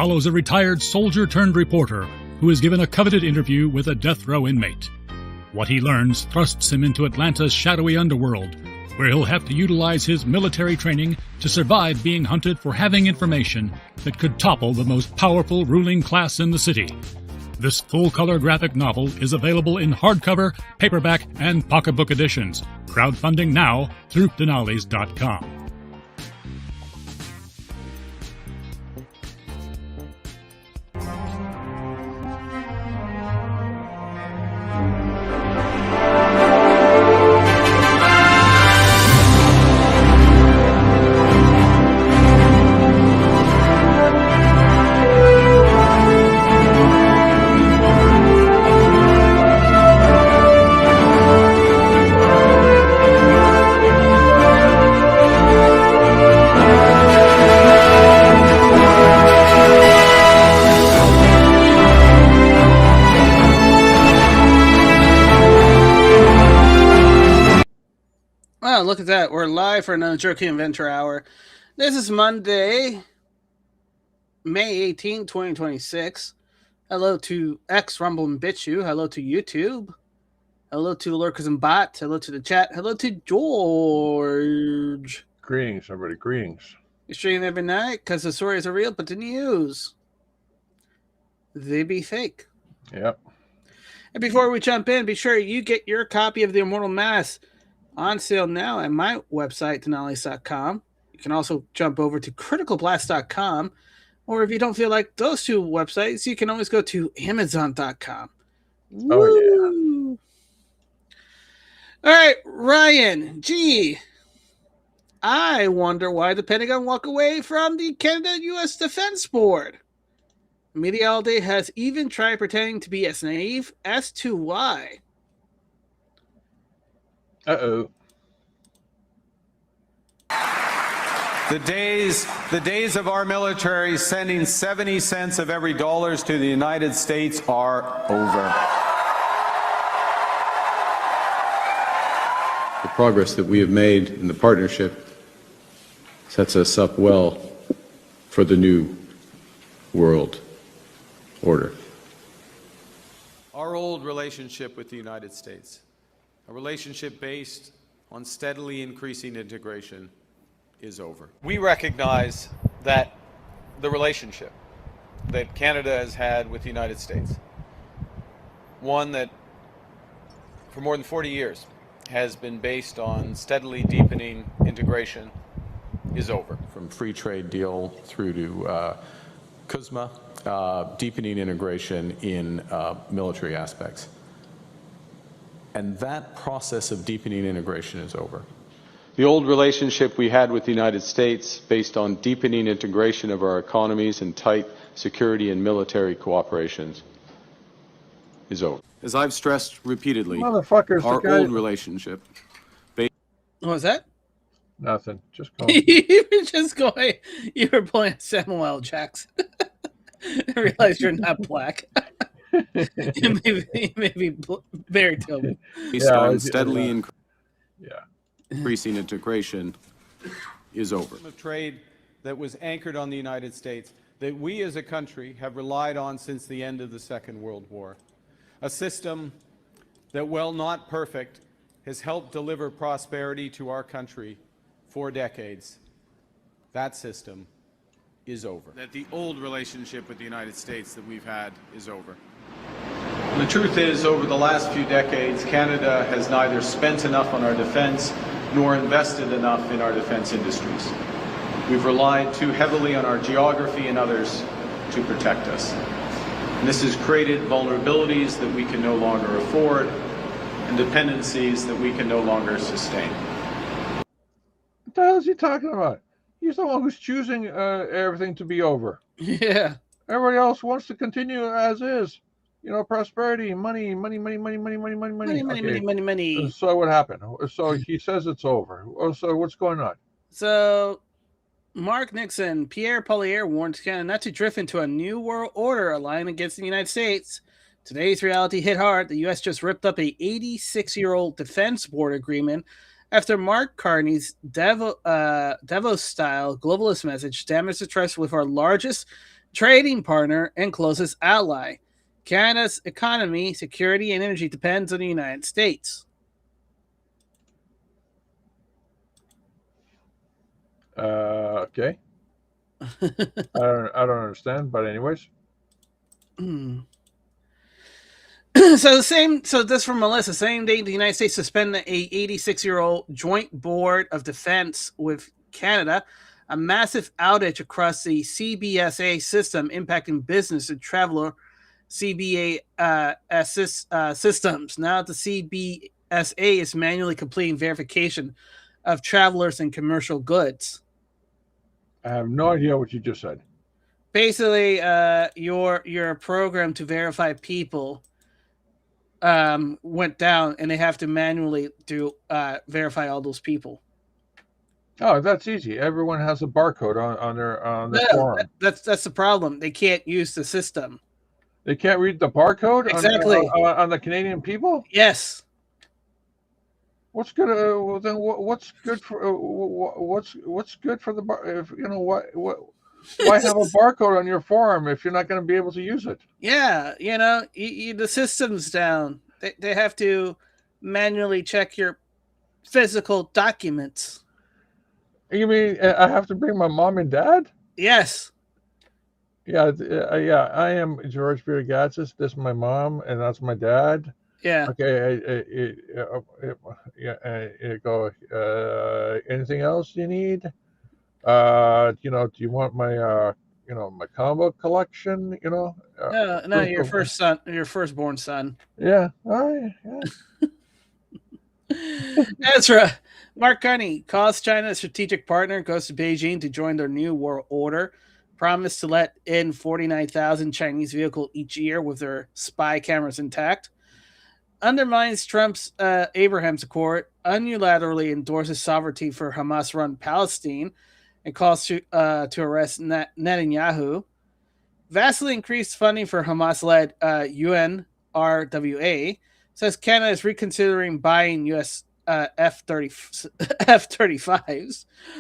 follows a retired soldier-turned-reporter who is given a coveted interview with a death row inmate. What he learns thrusts him into Atlanta's shadowy underworld, where he'll have to utilize his military training to survive being hunted for having information that could topple the most powerful ruling class in the city. This full-color graphic novel is available in hardcover, paperback, and pocketbook editions. Crowdfunding now through Dinales.com. Wow, look at that. We're live for another Jerky Inventor Hour. This is Monday, May 18, 2026. Hello to X, Rumble, and BitChute. Hello to YouTube. Hello to Lurkers and Bots. Hello to the chat. Hello to George. Greetings, everybody. Greetings. You stream every night because the stories are real, but the news, they be fake. Yep. And before we jump in, be sure you get your copy of The Immortal Mass on sale now at my website, Dinales.com. You can also jump over to CriticalBlast.com, or if you don't feel like those two websites, you can always go to Amazon.com. Oh, yeah. All right, Ryan, gee, I wonder why the Pentagon walked away from the Canada-U.S. Defense Board. Media all day has even tried pretending to be as naive as to why. Uh-oh. The days of our military sending 70 cents of every dollars to the United States are over. The progress that we have made in the partnership sets us up well for the new world order. Our old relationship with the United States, a relationship based on steadily increasing integration, is over. We recognize that the relationship that Canada has had with the United States, one that for more than 40 years has been based on steadily deepening integration, is over. From free trade deal through to CUSMA, deepening integration in military aspects. And that process of deepening integration is over. The old relationship we had with the United States, based on deepening integration of our economies and tight security and military cooperations, is over. As I've stressed repeatedly, Motherfuckers, our old relationship. What was that? Nothing. Just go. You were just going. You were playing Samuel L. Jackson. I realized you're not black. You may be very terrible. Based on steadily increasing integration is over. Of trade that was anchored on the United States, that we as a country have relied on since the end of the Second World War. A system that, while not perfect, has helped deliver prosperity to our country for decades. That system is over. That the old relationship with the United States that we've had is over. And the truth is, over the last few decades, Canada has neither spent enough on our defense nor invested enough in our defense industries. We've relied too heavily on our geography and others to protect us. And this has created vulnerabilities that we can no longer afford and dependencies that we can no longer sustain. What the hell is he talking about? He's the one who's choosing everything to be over. Yeah. Everybody else wants to continue as is. You know, prosperity, money. Money. So what happened? So he says it's over. So what's going on? So Mark Nixon, Pierre Poilievre warned Canada not to drift into a new world order aligned against the United States. Today's reality hit hard. The U.S. just ripped up a 86-year-old defense board agreement after Mark Carney's Davos-style globalist message damaged the trust with our largest trading partner, and closest ally. Canada's economy, security, and energy depends on the United States. Okay. I don't understand, but anyways. So this from Melissa. Same day, the United States suspended a 86-year-old joint board of defense with Canada. A massive outage across the CBSA system impacting business and traveler systems. Now the CBSA is manually completing verification of travelers and commercial goods. I have no idea what you just said. Basically, your program to verify people went down, and they have to manually do verify all those people. Oh, that's easy. Everyone has a barcode on their forum. That's the problem. They can't use the system. They can't read the barcode Exactly. on the Canadian people. Yes. What's good? Well, then what's good for what's good for the bar? If you know what why have a barcode on your forum if you're not going to be able to use it? Yeah, the system's down. They have to manually check your physical documents. You mean I have to bring my mom and dad? Yes. Yeah, yeah. I am GeorgePeterGatsis. This is my mom, and that's my dad. Yeah. Okay. Go. Anything else you need? Do you want my my comic collection? No, your firstborn son. Yeah. All right. Yeah. Ezra, Mark Carney calls China a strategic partner, goes to Beijing to join their new world order, promised to let in 49,000 Chinese vehicles each year with their spy cameras intact, undermines Trump's Abraham's Accord, unilaterally endorses sovereignty for Hamas-run Palestine, and calls to arrest Netanyahu, vastly increased funding for Hamas-led UNRWA, says Canada is reconsidering buying U.S. F-35s.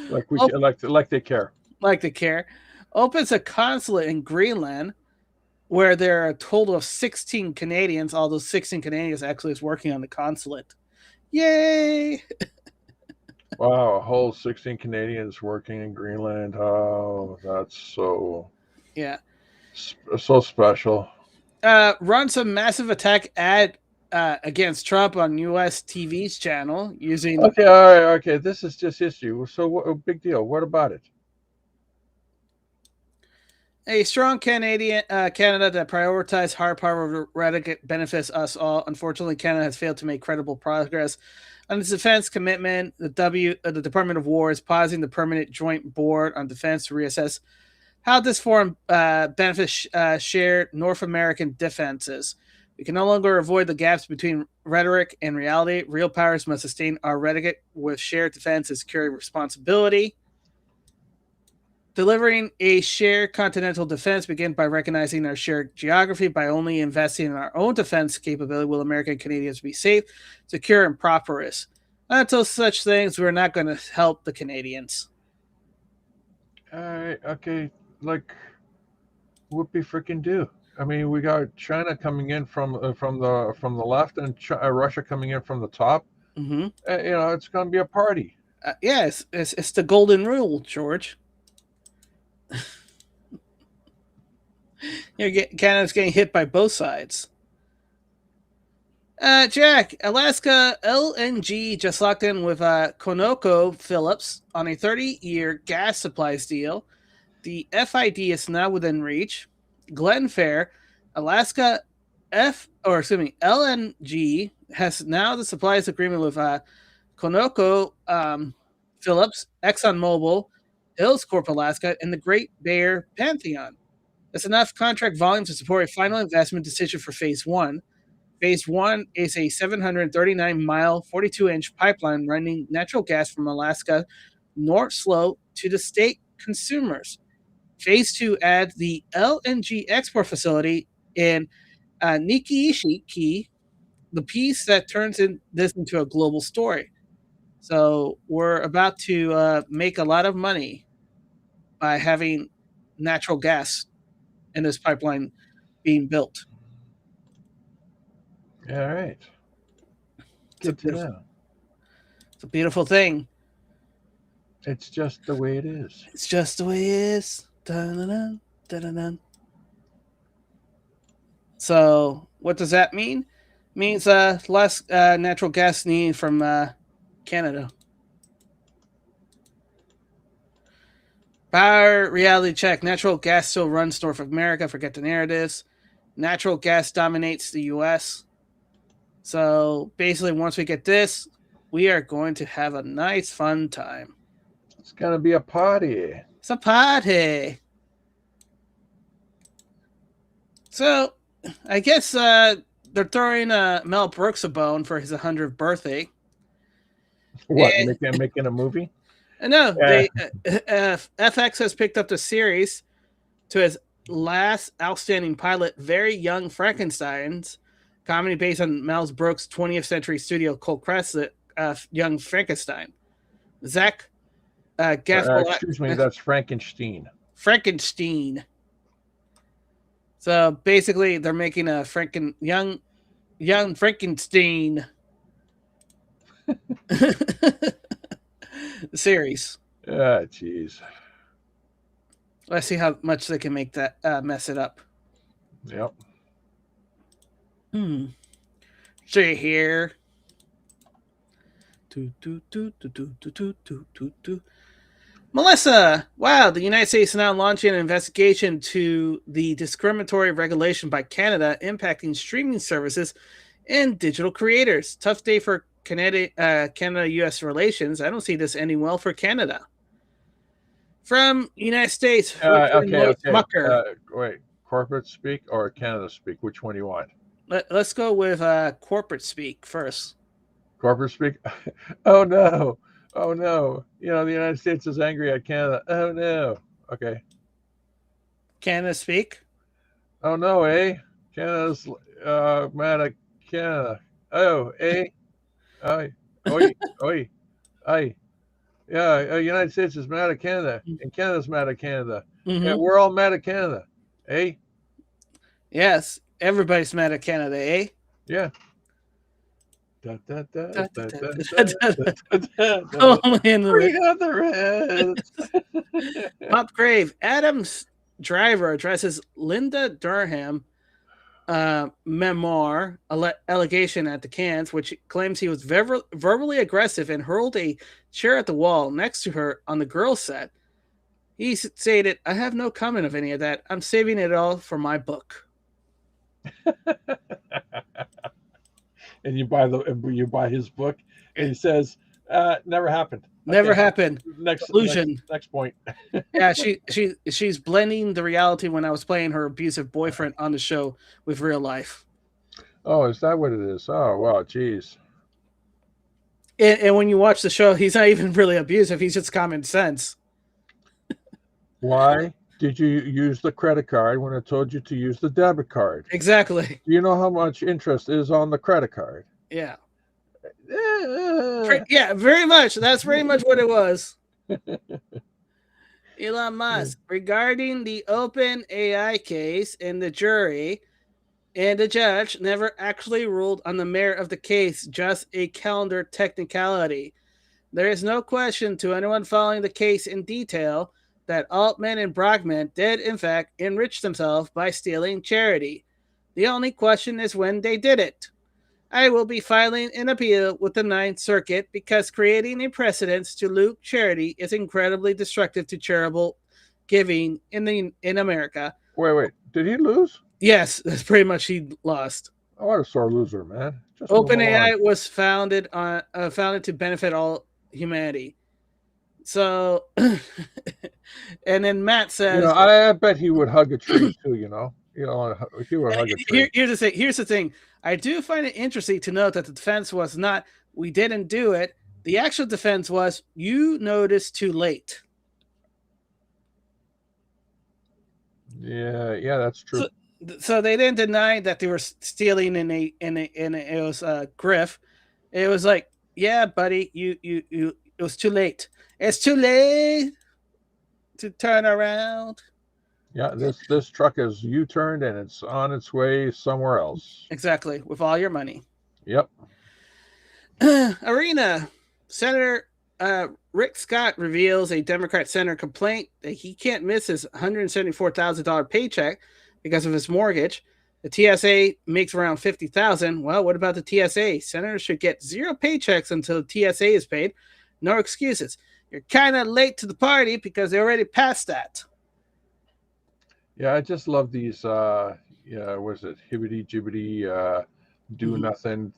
Like they care. Like they care. Opens a consulate in Greenland where there are a total of 16 Canadians. All those 16 Canadians actually is working on the consulate. Yay! Wow, a whole 16 Canadians working in Greenland. Oh, that's so... Yeah. So special. Runs a massive attack ad against Trump on U.S. TV's channel using... Okay, all right, okay. This is just history. So, big deal. What about it? A strong Canada that prioritizes hard power rhetoric benefits us all. Unfortunately, Canada has failed to make credible progress on its defense commitment. The Department of War is pausing the Permanent Joint Board on Defense to reassess how this forum benefits shared North American defenses. We can no longer avoid the gaps between rhetoric and reality. Real powers must sustain our rhetoric with shared defense and security responsibility. Delivering a shared continental defense begins by recognizing our shared geography. By only investing in our own defense capability will American Canadians be safe, secure, and prosperous. Until such things, we're not going to help the Canadians. Okay, like, whoopie freaking do. I mean, we got China coming in from the left and Russia coming in from the top. Mm-hmm. It's going to be a party. Yes, it's the golden rule, George. Canada's getting hit by both sides. Jack, Alaska LNG just locked in with ConocoPhillips on a 30-year gas supplies deal. The FID is now within reach. Glenfair, Alaska LNG has now the supplies agreement with ConocoPhillips, ExxonMobil, Hills Corp Alaska, and the Great Bear Pantheon. That's enough contract volume to support a final investment decision for Phase 1. Phase 1 is a 739-mile, 42-inch pipeline running natural gas from Alaska North Slope to the state consumers. Phase 2 adds the LNG export facility in Nikiishiki, the piece that turns this into a global story. So we're about to make a lot of money by having natural gas in this pipeline being built. All right. Good to know. It's a beautiful thing. It's just the way it is. It's just the way it is. Dun-dun-dun, dun-dun-dun. So what does that mean? It means less natural gas need from Canada. Power reality check. Natural gas still runs North America. Forget the narratives. Natural gas dominates the U.S. So basically, once we get this, we are going to have a nice, fun time. It's going to be a party. It's a party. So I guess they're throwing Mel Brooks a bone for his 100th birthday. What, making a movie? No, FX has picked up the series to his last outstanding pilot, Very Young Frankensteins, comedy based on Mel Brooks' 20th century studio cult classic, Young Frankenstein. Zach excuse me, that's Frankenstein. Frankenstein. So basically, they're making a young Frankenstein series. Ah, jeez. Let's see how much they can make that mess it up. Yep. See here. Melissa, wow, the United States is now launching an investigation to the discriminatory regulation by Canada impacting streaming services and digital creators. Tough day for Canada-U.S. relations. I don't see this ending well for Canada. From United States, okay. Mucker. Wait, corporate speak or Canada speak? Which one do you want? Let's go with corporate speak first. Corporate speak? Oh, no. Oh, no. You know, the United States is angry at Canada. Oh, no. Okay. Canada speak? Oh, no, eh? Canada's mad at Canada. Oh, eh? Oi, oi, oi, oi. Yeah, United States is mad at Canada, and Canada's mad at Canada. Mm-hmm. Yeah, we're all mad at Canada, eh? Yes, everybody's mad at Canada, eh? Yeah. Oh, Bring on the Reds. Pop Grave. Adam's driver addresses Linda Durham memoir allegation at the Cannes, which claims he was verbally aggressive and hurled a chair at the wall next to her on the girls' set. He stated, "I have no comment of any of that. I'm saving it all for my book." And you buy his book, and he says, "Never happened. Never happened." Next point. Yeah, she's blending the reality when I was playing her abusive boyfriend on the show with real life. Oh, is that what it is? Oh, wow, geez. And when you watch the show, he's not even really abusive. He's just common sense. Why did you use the credit card when I told you to use the debit card? Exactly. Do you know how much interest is on the credit card? Yeah. Yeah, very much. That's very much what it was. Elon Musk, regarding the open AI case and the jury and the judge never actually ruled on the merit of the case, just a calendar technicality. There is no question to anyone following the case in detail that Altman and Brockman did, in fact, enrich themselves by stealing charity. The only question is when they did it. I will be filing an appeal with the Ninth Circuit because creating a precedent to loot charity is incredibly destructive to charitable giving in America. Wait. Did he lose? Yes, that's pretty much he lost. Oh, what a sore loser, man. OpenAI was founded to benefit all humanity. So, and then Matt says, I bet he would hug a tree too. He would hug a tree. Here's the thing. I do find it interesting to note that the defense was not, we didn't do it. The actual defense was, you noticed too late. Yeah, that's true. So they didn't deny that they were stealing it was grift. It was like, yeah, buddy, it was too late. It's too late to turn around. Yeah, this truck is U-turned and it's on its way somewhere else. Exactly, with all your money. Yep. Arena. Senator Rick Scott reveals a Democrat senator complaint that he can't miss his $174,000 paycheck because of his mortgage. The TSA makes around $50,000. Well, what about the TSA? Senators should get 0 paychecks until the TSA is paid. No excuses. You're kind of late to the party because they already passed that. Yeah, I just love these what is it, hibbity jibbity do nothing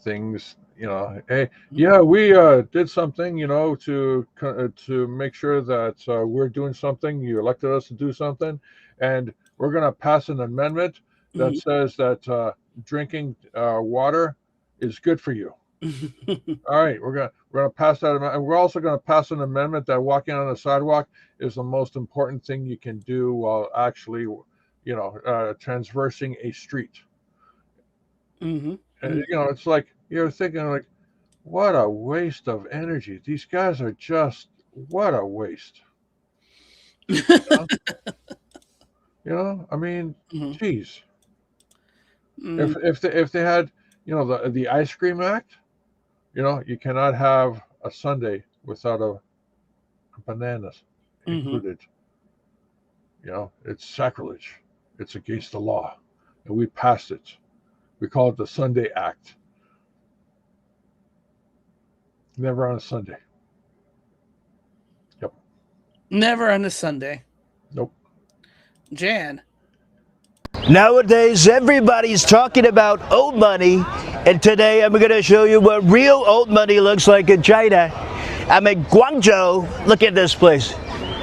things, hey, yeah, we did something, to make sure that we're doing something. You elected us to do something, and we're going to pass an amendment that says that drinking water is good for you. All right, we're gonna pass that amendment. We're also going to pass an amendment that walking on the sidewalk is the most important thing you can do while actually, transversing a street. And it's like you're thinking, like, what a waste of energy. These guys are just, what a waste. I mean, geez. If they had, the Ice Cream Act, you cannot have a sundae without a bananas included. It's sacrilege. It's against the law, and we passed it. We call it the Sunday Act. Never on a Sunday. Yep. Never on a Sunday. Nope. Jan. Nowadays, everybody's talking about old money, and today I'm going to show you what real old money looks like in China. I'm in Guangzhou. Look at this place.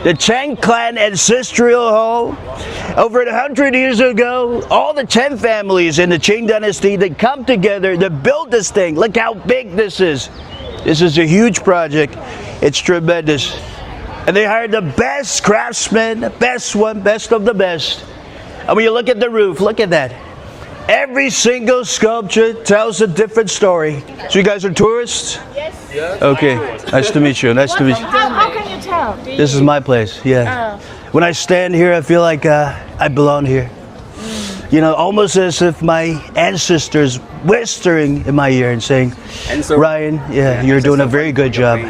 The Chang clan ancestral hall. Over 100 years ago, all the 10 families in the Qing dynasty, they come together to build this thing. Look how big this is. This is a huge project. It's tremendous. And they hired the best craftsmen, the best of the best. And when you look at the roof, look at that. Every single sculpture tells a different story. So you guys are tourists? Yes. Okay. Nice to meet you. Nice to meet you. How can you tell? This is my place. Yeah. When I stand here, I feel like I belong here. Almost as if my ancestors whispering in my ear and saying, Ryan, you're doing a very good job.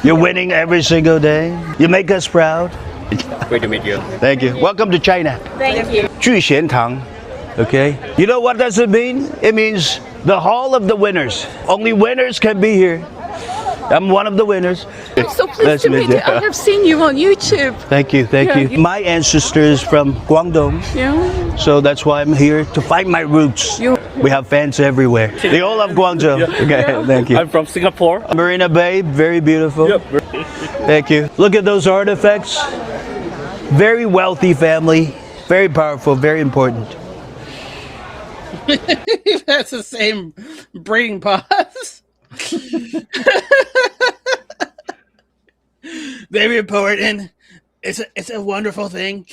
You're winning every single day. You make us proud. Great to meet you. Thank you. Welcome to China. Thank you. 聚贤堂. Okay. You know what does it mean? It means the hall of the winners. Only winners can be here. I'm one of the winners. I'm so pleased to meet you. I have seen you on YouTube. Thank you. My ancestors from Guangdong. Yeah. So that's why I'm here to find my roots. We have fans everywhere. They all love Guangzhou. Okay, thank you. I'm from Singapore. Marina Bay, very beautiful. Yep. Thank you. Look at those artifacts. Very wealthy family. Very powerful, very important. That's the same breeding pause. Very important. It's a wonderful thing.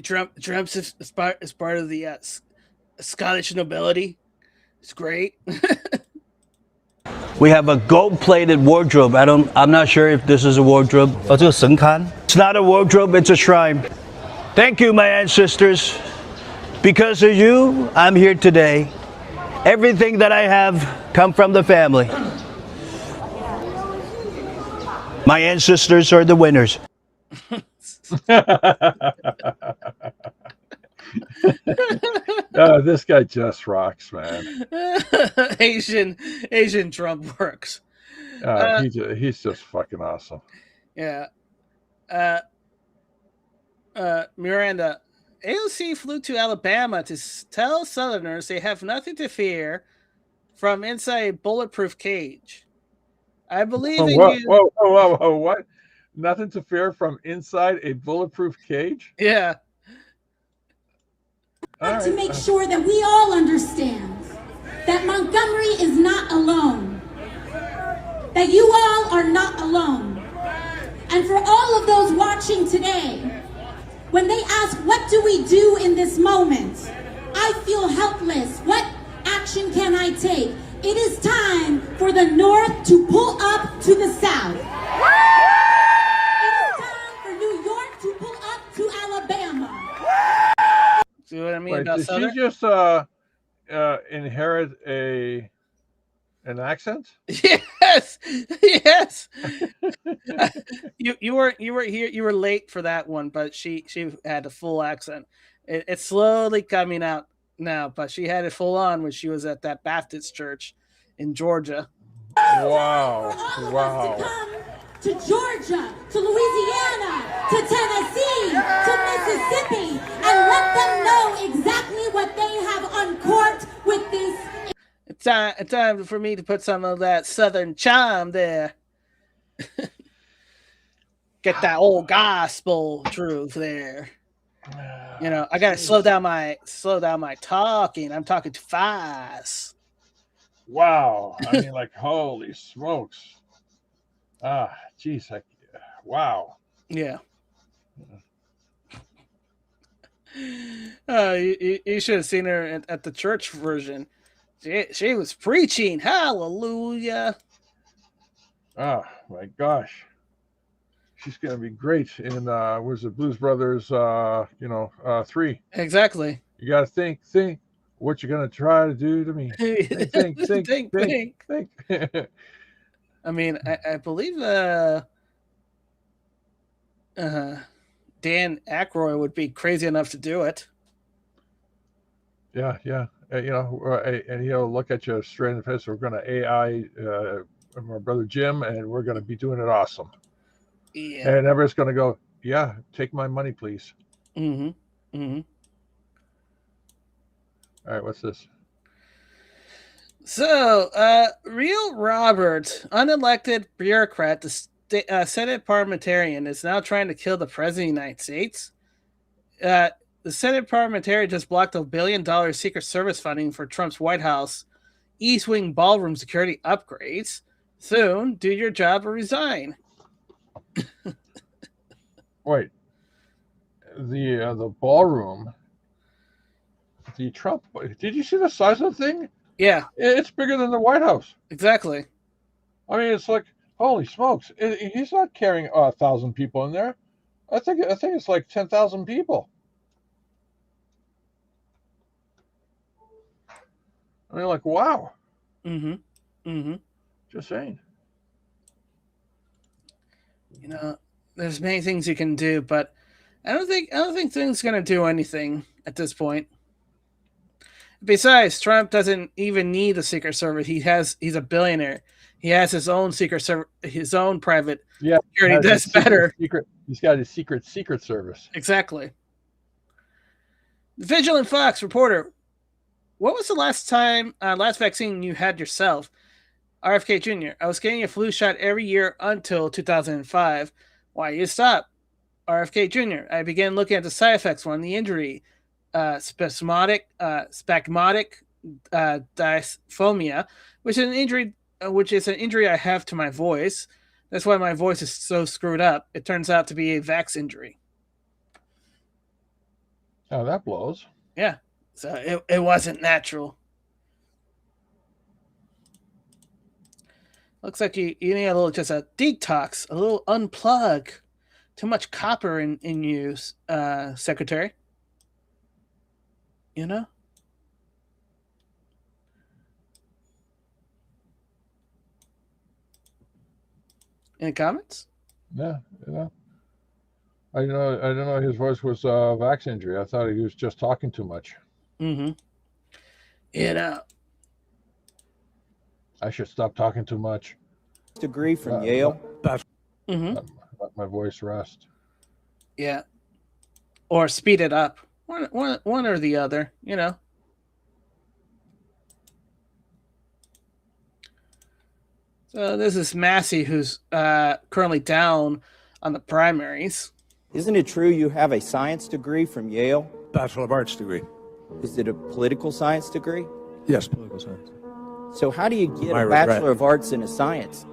Trump's is part of the Scottish nobility. It's great. We have a gold-plated wardrobe. I'm not sure if this is a wardrobe. It's not a wardrobe, it's a shrine. Thank you, my ancestors. Because of you, I'm here today. Everything that I have come from the family. My ancestors are the winners. This guy just rocks, man. Asian Trump works. He's just fucking awesome. Yeah. Miranda, AOC flew to Alabama to tell Southerners they have nothing to fear from inside a bulletproof cage. I believe in you. Whoa, what? Nothing to fear from inside a bulletproof cage? Yeah. To make sure that we all understand that Montgomery is not alone. That you all are not alone. And for all of those watching today, when they ask, what do we do in this moment? I feel helpless. What action can I take? It is time for the North to pull up to the South. It is time for New York to pull up to Alabama. See what I mean Wait, about did Southern? she just inherit an accent? Yes, yes. you were here. You were late for that one, but she had a full accent. It's slowly coming out now, but she had it full on when she was at that Baptist church in Georgia. Wow! Wow! To Georgia, to Louisiana, to Tennessee, to Mississippi, and let them know exactly what they have uncorked with this. It's time for me to put some of that Southern charm there. Get that old gospel truth there. You know, I gotta slow down my talking. I'm talking too fast. Wow! I mean, like, holy smokes! Geez, wow. Yeah. You should have seen her at the church version. She was preaching hallelujah. Oh my gosh, she's gonna be great in was it Blues Brothers 3. Exactly. You gotta think what you're gonna try to do to me. Think. I mean, I believe Dan Aykroyd would be crazy enough to do it. Yeah. And he'll look at you straight in the face. We're gonna AI my brother Jim, and we're gonna be doing it awesome. Yeah. And everybody's gonna go, yeah, take my money, please. Mm-hmm. Mm-hmm. All right, what's this? So, Real Robert, unelected bureaucrat, the Senate parliamentarian, is now trying to kill the president of the United States. The Senate parliamentarian just blocked $1 billion Secret Service funding for Trump's White House East Wing ballroom security upgrades. Soon, do your job or resign. Wait, the ballroom, the Trump. Did you see the size of the thing? Yeah, it's bigger than the White House. Exactly. I mean, it's like, holy smokes! He's not carrying 1,000 people in there. I think it's like 10,000 people. I mean, like, wow. Mm-hmm. Mm-hmm. Just saying. You know, there's many things you can do, but I don't think things gonna do anything at this point. Besides, Trump doesn't even need a Secret Service. He's a billionaire. He has his own Secret Service, his own private security. That's better. He's got his Secret Service. Exactly. Vigilant Fox reporter, what was the last vaccine you had yourself? RFK Jr. I was getting a flu shot every year until 2005. Why you stop? RFK Jr. I began looking at the side effects from the injury, spasmodic dysphonia, which is an injury I have to my voice. That's why my voice is so screwed up. It turns out to be a vax injury. Oh, that blows. Yeah, so it wasn't natural. Looks like you need a little, just a detox, a little unplug. Too much copper in you, Secretary. You know? Any comments? Yeah. I didn't know his voice was vax injury. I thought he was just talking too much. Mm-hmm. You know, I should stop talking too much. Degree from Yale. Mm-hmm. Let my voice rest. Yeah. Or speed it up. One or the other, you know. So this is Massey, who's currently down on the primaries. Isn't it true you have a science degree from Yale? Bachelor of Arts degree. Is it a political science degree? Yes, political science. So how do you get a Bachelor of Arts in a science?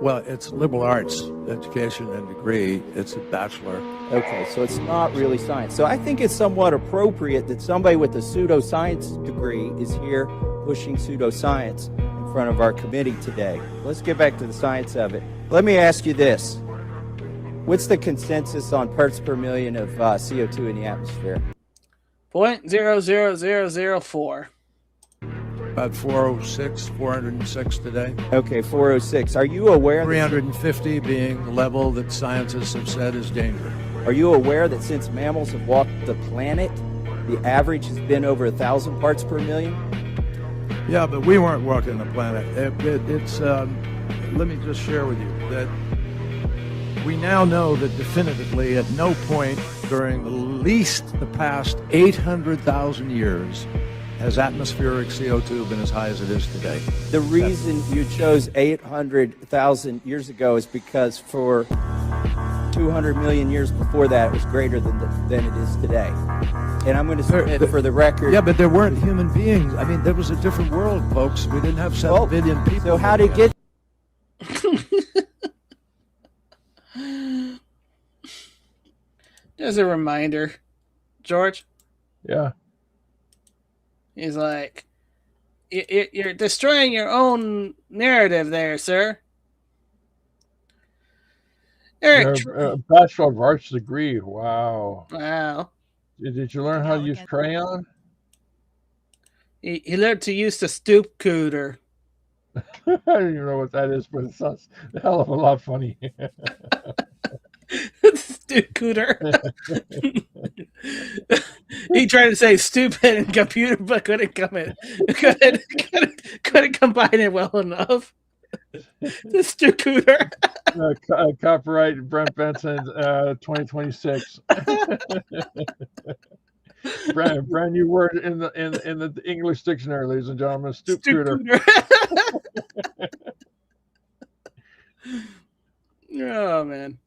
Well, it's liberal arts education and degree. It's a bachelor. Okay, so it's not really science. So I think it's somewhat appropriate that somebody with a pseudoscience degree is here pushing pseudoscience in front of our committee today. Let's get back to the science of it. Let me ask you this. What's the consensus on parts per million of CO2 in the atmosphere? 0.00004. About 406 today. Okay, 406. Are you aware 350 being the level that scientists have said is dangerous. Are you aware that since mammals have walked the planet, the average has been over 1,000 parts per million? Yeah, but we weren't walking the planet. Let me just share with you that we now know that definitively at no point during at least the past 800,000 years has atmospheric CO2 been as high as it is today. The reason you chose 800,000 years ago is because for 200 million years before that, it was greater than it is today. And I'm going to submit for the record. Yeah, but there weren't human beings. I mean, there was a different world, folks. We didn't have 7 billion people. So how did it get? As a reminder, George. Yeah. He's like, you're destroying your own narrative there, sir. Eric, Bachelor of Arts degree. Wow. Wow. Did you learn how to use crayon? He learned to use the stoop cooter. I don't even know what that is, but it sounds a hell of a lot funny. Stoop cooter. He tried to say stupid and computer, but couldn't combine it well enough. The stoop cooter. Copyright Brent Benson, 2026. brand new word in the English dictionary, ladies and gentlemen. Stoop cooter. Oh man.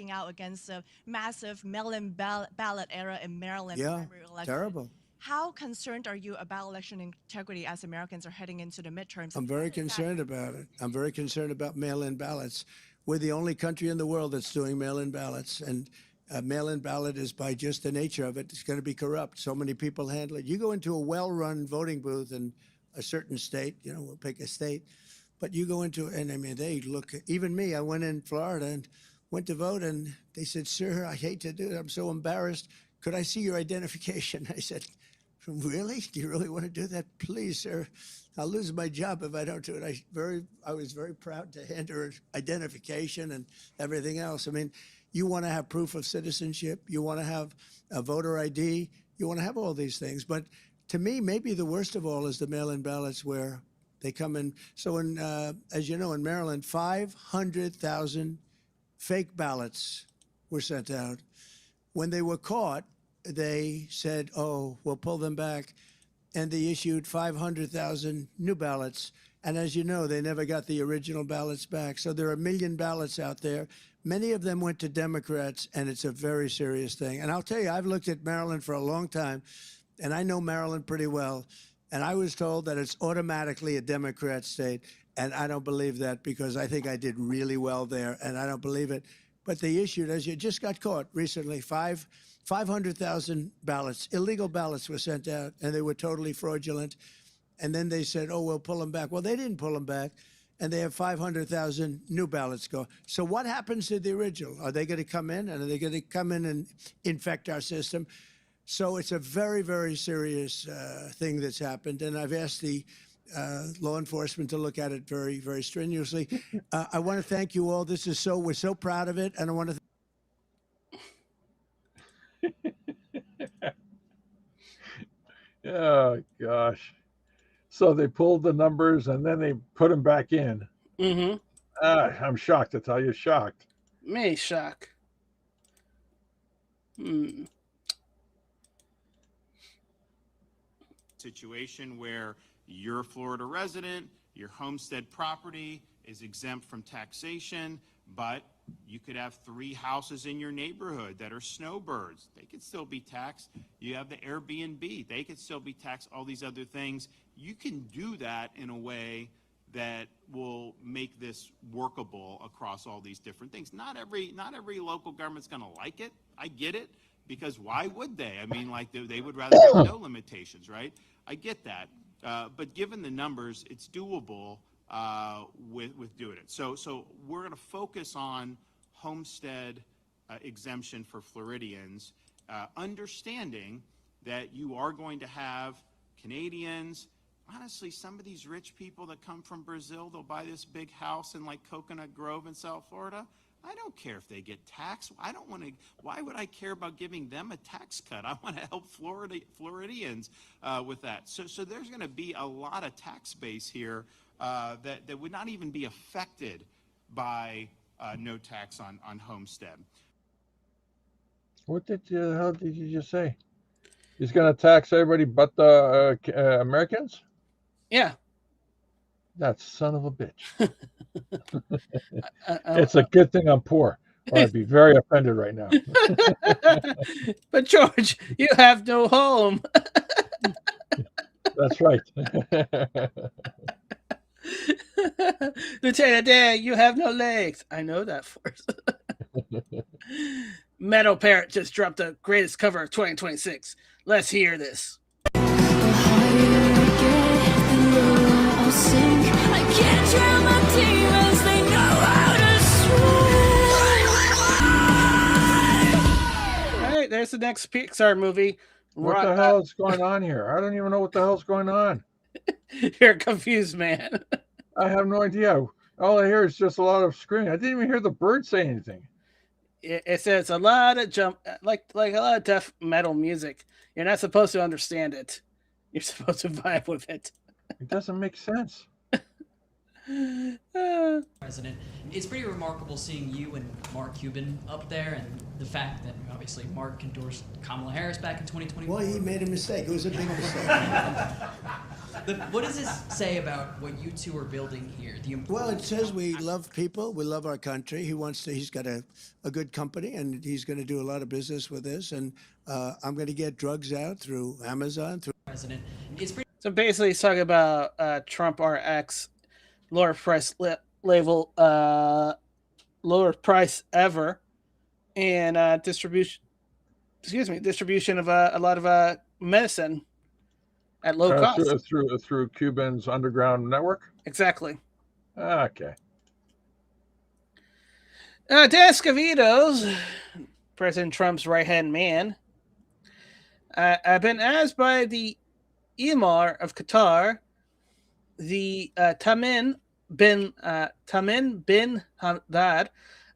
Out against a massive mail-in ballot era in Maryland. Yeah, terrible. How concerned are you about election integrity as Americans are heading into the midterms? I'm very concerned about it. I'm very concerned about mail-in ballots. We're the only country in the world that's doing mail-in ballots, and a mail-in ballot is, by just the nature of it, it's going to be corrupt. So many people handle it. You go into a well-run voting booth in a certain state, we'll pick a state, but you go into, and I mean, they look, even me, I went in Florida and went to vote, and they said, "Sir, I hate to do it. I'm so embarrassed. Could I see your identification?" I said, "Really? Do you really want to do that? Please, sir. I'll lose my job if I don't do it." I was very proud to hand her identification and everything else. I mean, you want to have proof of citizenship. You want to have a voter ID. You want to have all these things. But to me, maybe the worst of all is the mail-in ballots where they come in. So, as you know, in Maryland, 500,000 fake ballots were sent out. When they were caught, they said, "Oh, we'll pull them back." And they issued 500,000 new ballots. And as you know, they never got the original ballots back. So there are 1 million ballots out there. Many of them went to Democrats, and it's a very serious thing. And I'll tell you, I've looked at Maryland for a long time, and I know Maryland pretty well. And I was told that it's automatically a Democrat state. And I don't believe that, because I think I did really well there, and I don't believe it. But they issued, as you just got caught recently, 500,000 ballots, illegal ballots were sent out, and they were totally fraudulent. And then they said, "Oh, we'll pull them back." Well, they didn't pull them back, and they have 500,000 new ballots go. So what happens to the original? Are they going to come in, and are they going to come in and infect our system? So it's a very, very serious thing that's happened, and I've asked the law enforcement to look at it very, very strenuously. I want to thank you all. We're so proud of it, and I want to. Oh gosh! So they pulled the numbers and then they put them back in. Mm-hmm. I'm shocked, to tell you, shocked. Me shock. Situation where you're a Florida resident, your homestead property is exempt from taxation, but you could have 3 houses in your neighborhood that are snowbirds. They could still be taxed. You have the Airbnb. They could still be taxed, all these other things. You can do that in a way that will make this workable across all these different things. Not every local government's going to like it. I get it, because why would they? I mean, like they would rather have no limitations, right? I get that, but given the numbers, it's doable with doing it. So we're going to focus on homestead exemption for Floridians, understanding that you are going to have Canadians. Honestly, some of these rich people that come from Brazil, they'll buy this big house in like Coconut Grove in South Florida. I don't care if they get taxed. I don't want to. Why would I care about giving them a tax cut? I want to help Floridians with that. So there's going to be a lot of tax base here that would not even be affected by no tax on homestead. What the hell did you just say? He's going to tax everybody but the Americans? Yeah. That son of a bitch. It's a good thing I'm poor, or I'd be very offended right now. But George, you have no home. That's right. Lieutenant Dan, you have no legs. I know that force. Metal Parrot just dropped the greatest cover of 2026. Let's hear this. All right, there's the next Pixar movie. What the hell is going on here? I don't even know what the hell's going on. You're a confused man. I have no idea. All I hear is just a lot of screaming. I didn't even hear the bird say anything. It says a lot of like a lot of death metal music. You're not supposed to understand it. You're supposed to vibe with it. It doesn't make sense. President, it's pretty remarkable seeing you and Mark Cuban up there, and the fact that obviously Mark endorsed Kamala Harris back in 2021. Well, he made a mistake. It was a big mistake. What does this say about what you two are building here? Well, it says we love people, we love our country. He's got a good company, and he's going to do a lot of business with this. And I'm going to get drugs out through Amazon. President, it's pretty. So basically, he's talking about Trump RX, lower price label, lower price ever, and distribution of a lot of medicine at low cost through Cuban's underground network. Exactly. Okay. Dan Scavitos, President Trump's right-hand man, I've been asked by the Emir of Qatar, the Tamim bin Hamad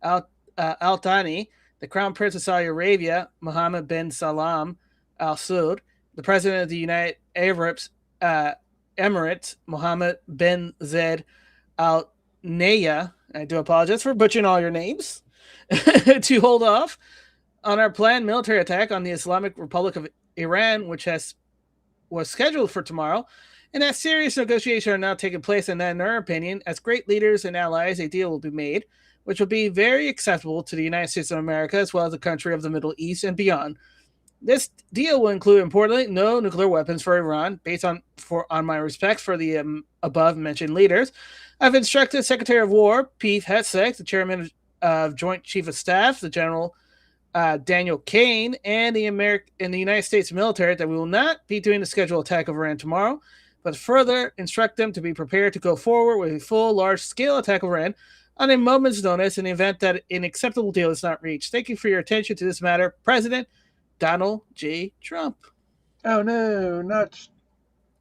Al Thani, the Crown Prince of Saudi Arabia, Mohammed bin Salam Al Saud, the President of the United Arab Emirates, Mohammed bin Zayed Al Nahyan, I do apologize for butchering all your names, to hold off on our planned military attack on the Islamic Republic of Iran, which was scheduled for tomorrow. And that serious negotiations are now taking place, and in our opinion, as great leaders and allies, a deal will be made, which will be very acceptable to the United States of America, as well as the country of the Middle East and beyond. This deal will include, importantly, no nuclear weapons for Iran. Based on my respect for the above-mentioned leaders, I've instructed Secretary of War Pete Hegseth, the Chairman of Joint Chief of Staff, the General Daniel Kane, and the United States military that we will not be doing the scheduled attack of Iran tomorrow, but further instruct them to be prepared to go forward with a full, large-scale attack of Iran on a moment's notice in the event that an acceptable deal is not reached. Thank you for your attention to this matter, President Donald J. Trump. Oh, no, no.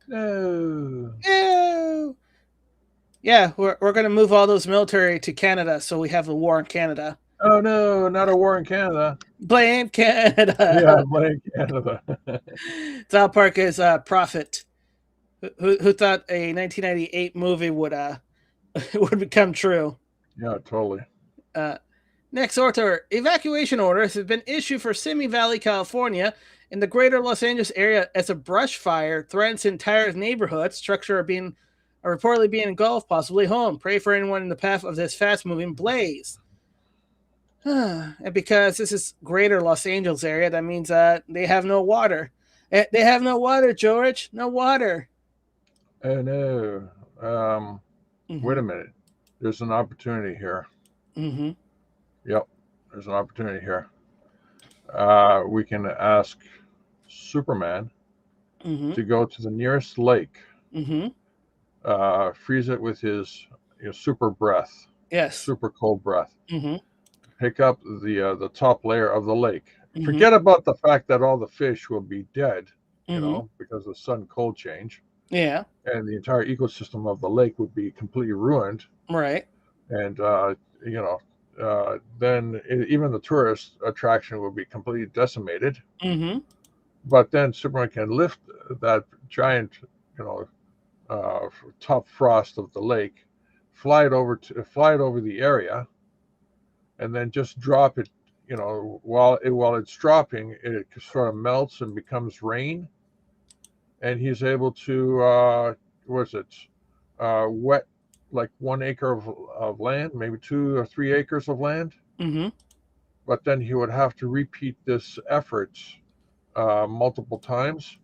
No. Yeah, we're going to move all those military to Canada, so we have a war in Canada. Oh, no, not a war in Canada. Blame Canada. Yeah, blame Canada. South Park is Prophet, who thought a 1998 movie would become true. Yeah, totally. Next order, evacuation orders have been issued for Simi Valley, California, in the greater Los Angeles area as a brush fire threatens entire neighborhoods. Structure are reportedly being engulfed, possibly home. Pray for anyone in the path of this fast-moving blaze. And because this is greater Los Angeles area, that means they have no water. They have no water, George. No water. Oh, no. Wait a minute. There's an opportunity here. Mm-hmm. Yep, there's an opportunity here. We can ask Superman to go to the nearest lake, freeze it with his super breath, Yes. super cold breath, Mm-hmm. pick up the top layer of the lake. Forget about the fact that all the fish will be dead, because of sudden cold change. Yeah. And the entire ecosystem of the lake would be completely ruined. Right. And then even the tourist attraction would be completely decimated. Mm-hmm. But then Superman can lift that giant, top frost of the lake, fly it over the area, and then just drop it. While it's dropping, it sort of melts and becomes rain, and he's able to wet like 1 acre of land, maybe 2 or 3 acres of land. Mm-hmm. But then he would have to repeat this effort multiple times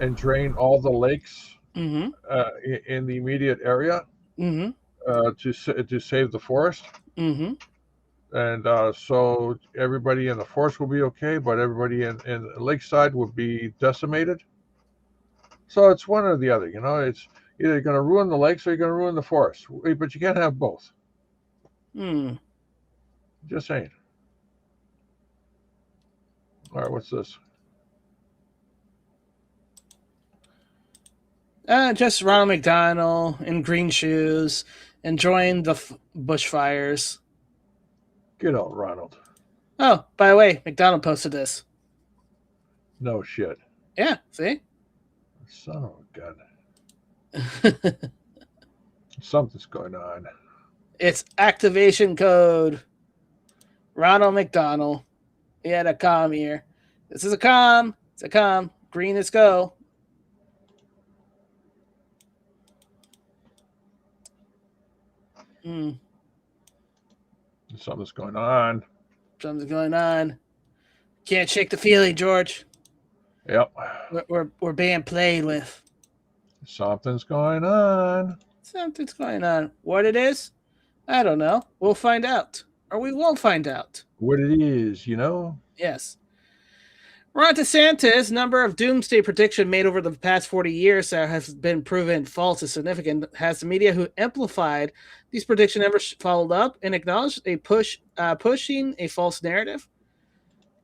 and drain all the lakes in the immediate area to save the forest. And so everybody in the forest will be okay, but everybody in the lakeside will be decimated. So it's one or the other, it's either going to ruin the lakes or you're going to ruin the forest, but you can't have both. Just saying. All right, what's this? Just Ronald McDonald in green shoes enjoying the bushfires. Good old Ronald. Oh, by the way, McDonald posted this. No shit. Yeah, see? Son of a gun. Something's going on. It's activation code. Ronald McDonald. He had a comm here. This is a comm. It's a comm. Green is go. Something's going on. Something's going on. Can't shake the feeling, George. Yep. We're being played with. Something's going on. Something's going on. What it is? I don't know. We'll find out. Or we won't find out. What it is, Yes. Ron DeSantis' number of doomsday prediction made over the past 40 years that has been proven false is significant. Has the media who amplified these predictions ever followed up and acknowledged a pushing a false narrative?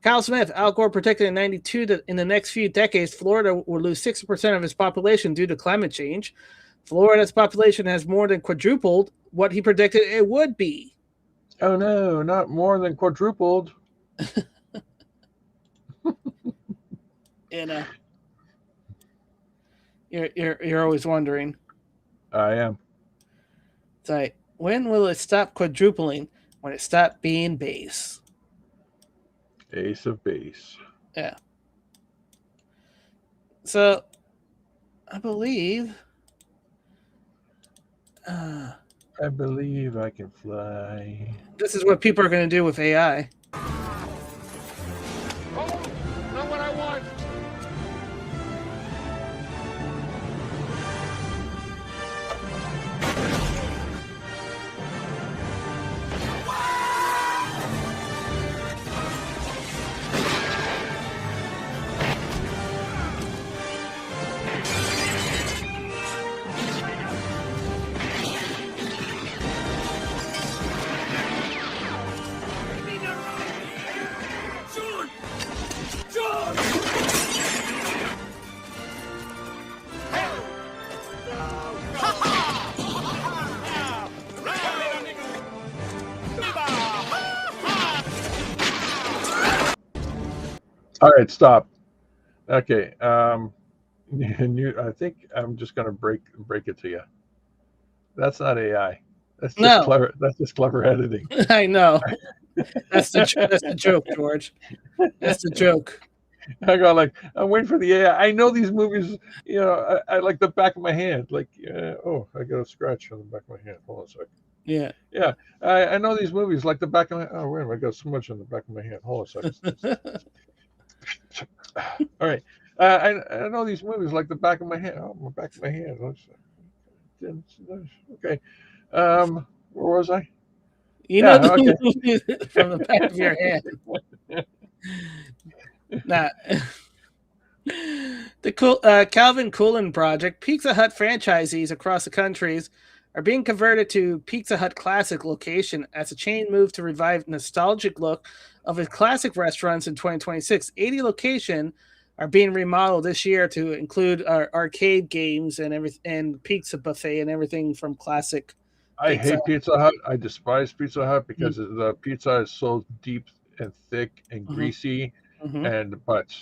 Kyle Smith, Al Gore predicted in 92 that in the next few decades, Florida will lose 60% of its population due to climate change. Florida's population has more than quadrupled what he predicted it would be. Oh no, not more than quadrupled. You're always wondering. I am. It's like, when will it stop quadrupling? When it stopped being base. Ace of base. Yeah. So, I believe. I believe I can fly. This is what people are going to do with AI. Oh, not what I want. All right, stop. Okay. I think I'm just going to break it to you. That's not AI. That's just clever. That's just clever editing. I know. That's the joke, George. That's the joke. I go I'm waiting for the AI. I know these movies. I like the back of my hand. I got a scratch on the back of my hand. Hold on a second. Yeah. Yeah. I know these movies like the back of my. Oh wait a minute! I got so much on the back of my hand. Hold on a second. All right. I know these movies like the back of my hand. Oh, my back of my hand. Okay. Where was I? You know the movie from the back of your hand. Nah. The Calvin Coolin Project, Pizza Hut franchisees across the countries are being converted to Pizza Hut Classic location as the chain moved to revive nostalgic look of its classic restaurants in 2026. 80 locations are being remodeled this year to include arcade games and everything, and pizza buffet and everything from classic. I hate Pizza Hut. I despise Pizza Hut because the pizza is so deep and thick and greasy. But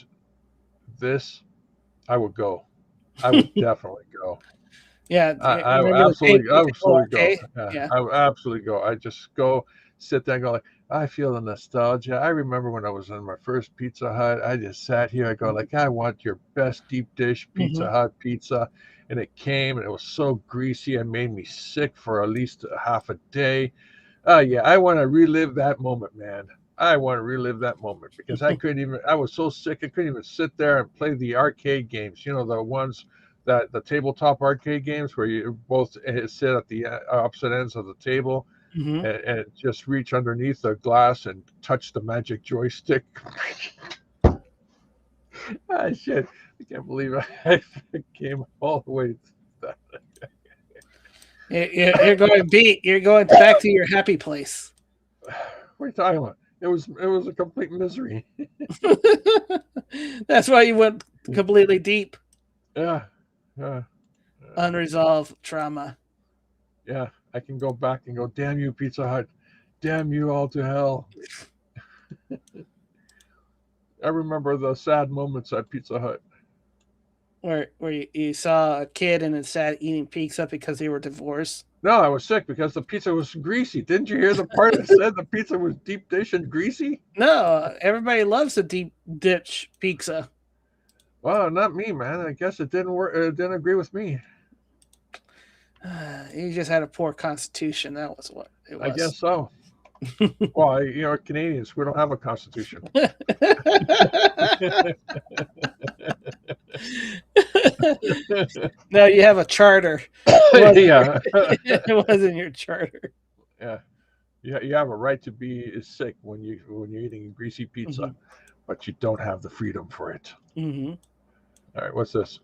this, I would go. I would definitely go. Yeah, I would absolutely go. I would absolutely go. I just go sit there and go like, I feel the nostalgia. I remember when I was in my first Pizza Hut. I just sat here. I go like, I want your best deep dish Pizza Hut pizza, and it came and it was so greasy. It made me sick for at least half a day. Yeah, I want to relive that moment, man. I want to relive that moment because I couldn't even. I was so sick. I couldn't even sit there and play the arcade games. You know, the ones that the tabletop arcade games where you both sit at the opposite ends of the table and just reach underneath the glass and touch the magic joystick. Ah, shit! I can't believe I came all the way. You're going beat. You're going back to your happy place. What are you talking about? It was a complete misery. That's why you went completely deep. Yeah. Unresolved trauma. Yeah, I can go back and go, damn you, Pizza Hut. Damn you all to hell. I remember the sad moments at Pizza Hut. Where you saw a kid and it's sad eating pizza because they were divorced. No, I was sick because the pizza was greasy. Didn't you hear the part that said the pizza was deep dish and greasy? No, everybody loves a deep dish pizza. Well, not me, man. I guess it didn't work. It didn't agree with me. You just had a poor constitution. That was what it was. I guess so. Well, you know, Canadians, we don't have a constitution. No, you have a charter. Yeah. It wasn't your charter. Yeah. You have a right to be sick when you're eating greasy pizza, but you don't have the freedom for it. All right, what's this?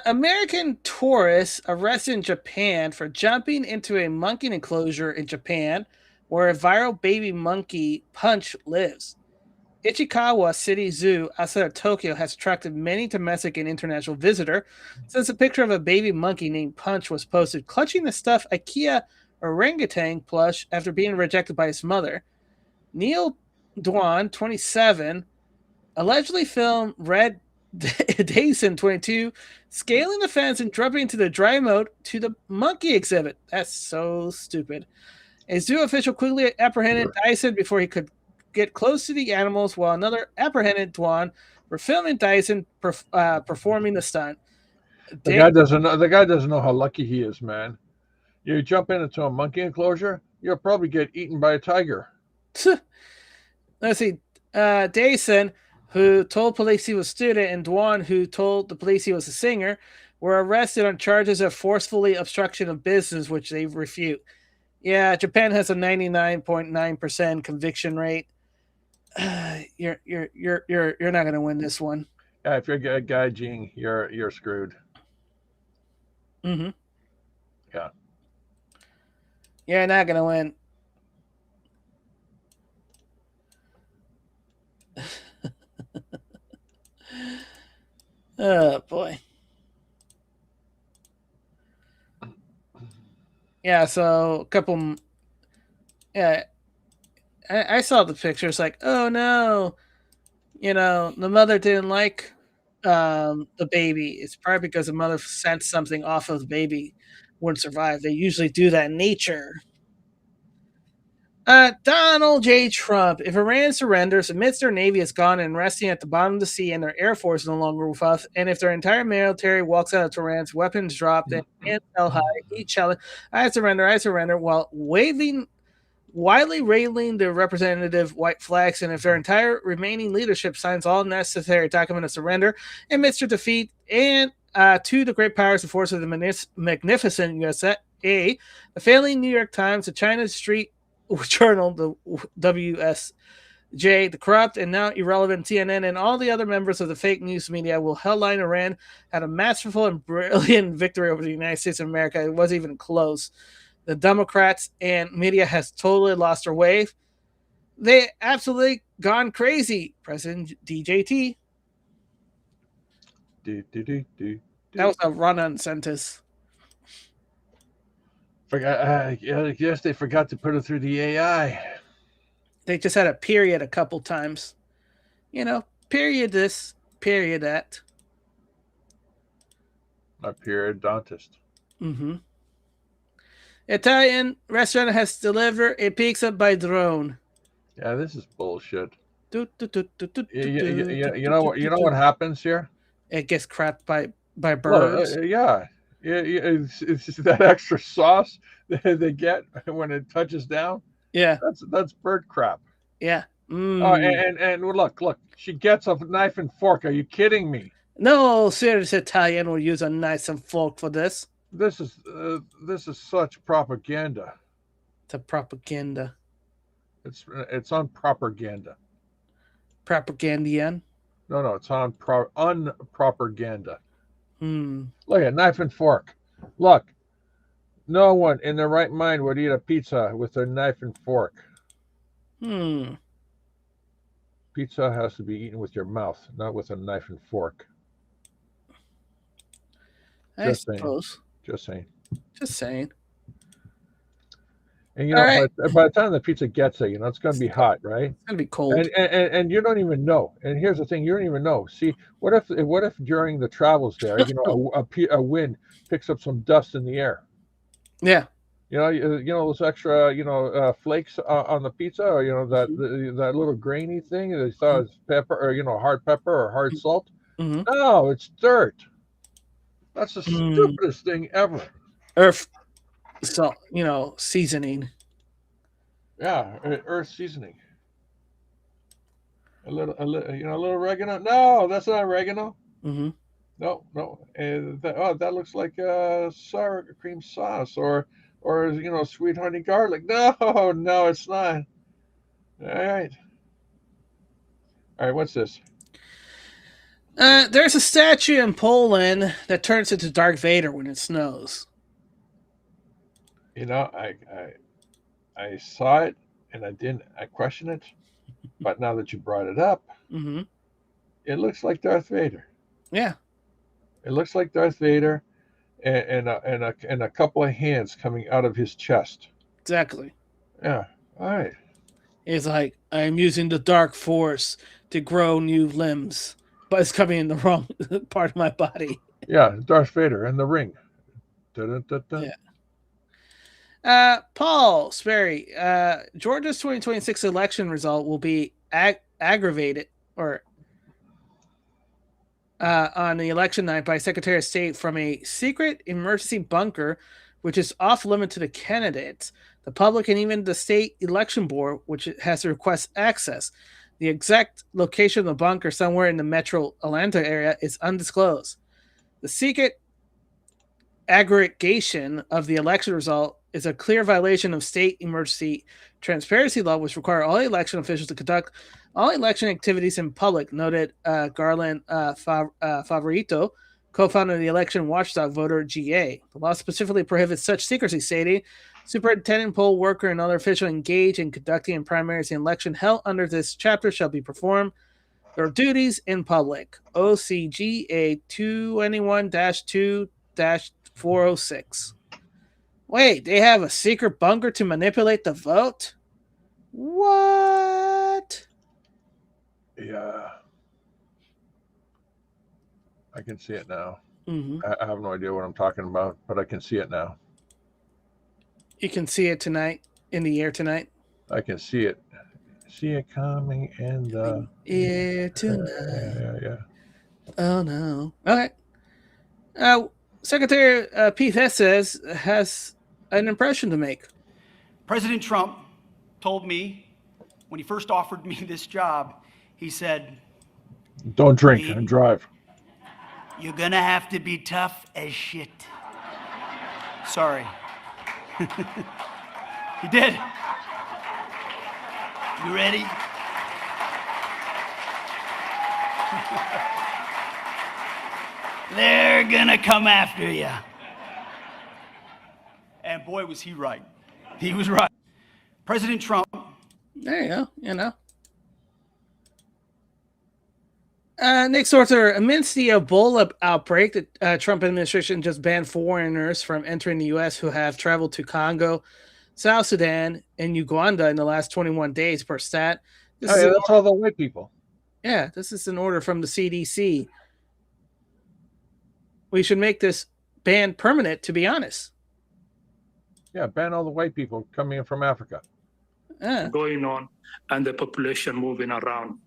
American tourists arrested in Japan for jumping into a monkey enclosure in Japan where a viral baby monkey Punch lives. Ichikawa City Zoo outside of Tokyo has attracted many domestic and international visitors since a picture of a baby monkey named Punch was posted clutching the stuffed IKEA orangutan plush after being rejected by his mother. Neil Dwan, 27, allegedly filmed Red Dyson, 22, scaling the fence and jumping into the dry mode to the monkey exhibit. That's so stupid. A zoo official quickly apprehended Dyson before he could get close to the animals, while another apprehended Dwan for filming Dyson performing the stunt. The guy doesn't know how lucky he is, man. You jump into a monkey enclosure, you'll probably get eaten by a tiger. Let's see. Dyson, who told police he was a student, and Dwan, who told the police he was a singer, were arrested on charges of forcefully obstruction of business, which they refute. Yeah, Japan has a 99.9% conviction rate. You're not going to win this one. Yeah, if you're a gaijin, you're screwed. Yeah. You're not going to win. Oh boy. Yeah, so a couple. Yeah, I saw the pictures. Like, oh no, the mother didn't like the baby. It's probably because the mother sent something off of the baby, wouldn't survive. They usually do that in nature. Donald J. Trump. If Iran surrenders, admits their navy is gone and resting at the bottom of the sea, and their air force is no longer with us, and if their entire military walks out of Tehran's weapons dropped and high, each challenge, I surrender, while widely railing the representative white flags, and if their entire remaining leadership signs all necessary document of surrender, admits their defeat, and to the great powers and forces of the magnificent A. The failing New York Times, the China Street Journal, the WSJ, the corrupt and now irrelevant CNN, and all the other members of the fake news media will headline Iran had a masterful and brilliant victory over the United States of America. It wasn't even close. The Democrats and media has totally lost their way. They absolutely gone crazy. President DJT. That was a run-on sentence. Yes, they forgot to put it through the AI. They just had a period a couple times. You know, period this, period that. A periodontist. Mm-hmm. Italian restaurant has delivered a pizza by drone. Yeah, this is bullshit. You know what happens here? It gets crapped by birds. Well, yeah. It's that extra sauce they get when it touches down. Yeah, that's bird crap. Yeah. Oh, and look, she gets a knife and fork. Are you kidding me? No serious Italian will use a knife and fork for this. This is such propaganda. It's a propaganda. It's on propaganda. Propagandian? No, it's on unpropaganda. Hmm. Look at knife and fork. Look, no one in their right mind would eat a pizza with a knife and fork. Pizza has to be eaten with your mouth, not with a knife and fork. I suppose. Just saying. Just saying. And by the time the pizza gets there, it's going to be hot, right? It's going to be cold. And you don't even know. And here's the thing: you don't even know. See, what if during the travels there, a wind picks up some dust in the air? Yeah. Those extra, flakes on the pizza, or that little grainy thing. They thought it's pepper, or hard pepper or hard salt. Mm-hmm. No, it's dirt. That's the stupidest thing ever. Earth salt, seasoning. Yeah, earth seasoning. A little oregano. No, that's not oregano. Mm-hmm. No. And that looks like sour cream sauce or sweet honey garlic. No, it's not. All right. What's this? There's a statue in Poland that turns into Darth Vader when it snows. I saw it and I questioned it, but now that you brought it up, it looks like Darth Vader. Yeah, it looks like Darth Vader, and a couple of hands coming out of his chest. Exactly. Yeah. All right. It's like, I am using the dark force to grow new limbs, but it's coming in the wrong part of my body. Yeah, Darth Vader and the ring. Dun-dun-dun-dun. Yeah. Paul Sperry, Georgia's 2026 election result will be aggravated on the election night by Secretary of State from a secret emergency bunker, which is off limit to the candidates, the public, and even the state election board, which has to request access. The exact location of the bunker, somewhere in the metro Atlanta area, is undisclosed. The secret aggregation of the election result is a clear violation of state emergency transparency law, which require all election officials to conduct all election activities in public, noted Garland Favorito, co-founder of the election watchdog voter GA. The law specifically prohibits such secrecy, stating superintendent, poll worker, and other official engaged in conducting primaries in election held under this chapter shall be performed their duties in public. OCGA 221-2-406. Wait, they have a secret bunker to manipulate the vote? What? Yeah. I can see it now. Mm-hmm. I have no idea what I'm talking about, but I can see it now. You can see it tonight, in the air tonight. I can see it. See it coming in the air tonight. Yeah. Oh, no. Okay. Secretary Pete Hess has an impression to make. President Trump told me when he first offered me this job, he said, "Don't drink and drive. You're going to have to be tough as shit." Sorry. He did. You ready? They're gonna come after you. And boy, was he right. He was right. President Trump. There you go. Nick Sorter, amidst the Ebola outbreak, the Trump administration just banned foreigners from entering the U.S. who have traveled to Congo, South Sudan, and Uganda in the last 21 days per stat. That's all the white people. Yeah, this is an order from the CDC. We should make this ban permanent, to be honest. Yeah, ban all the white people coming in from Africa. Going on, and the population moving around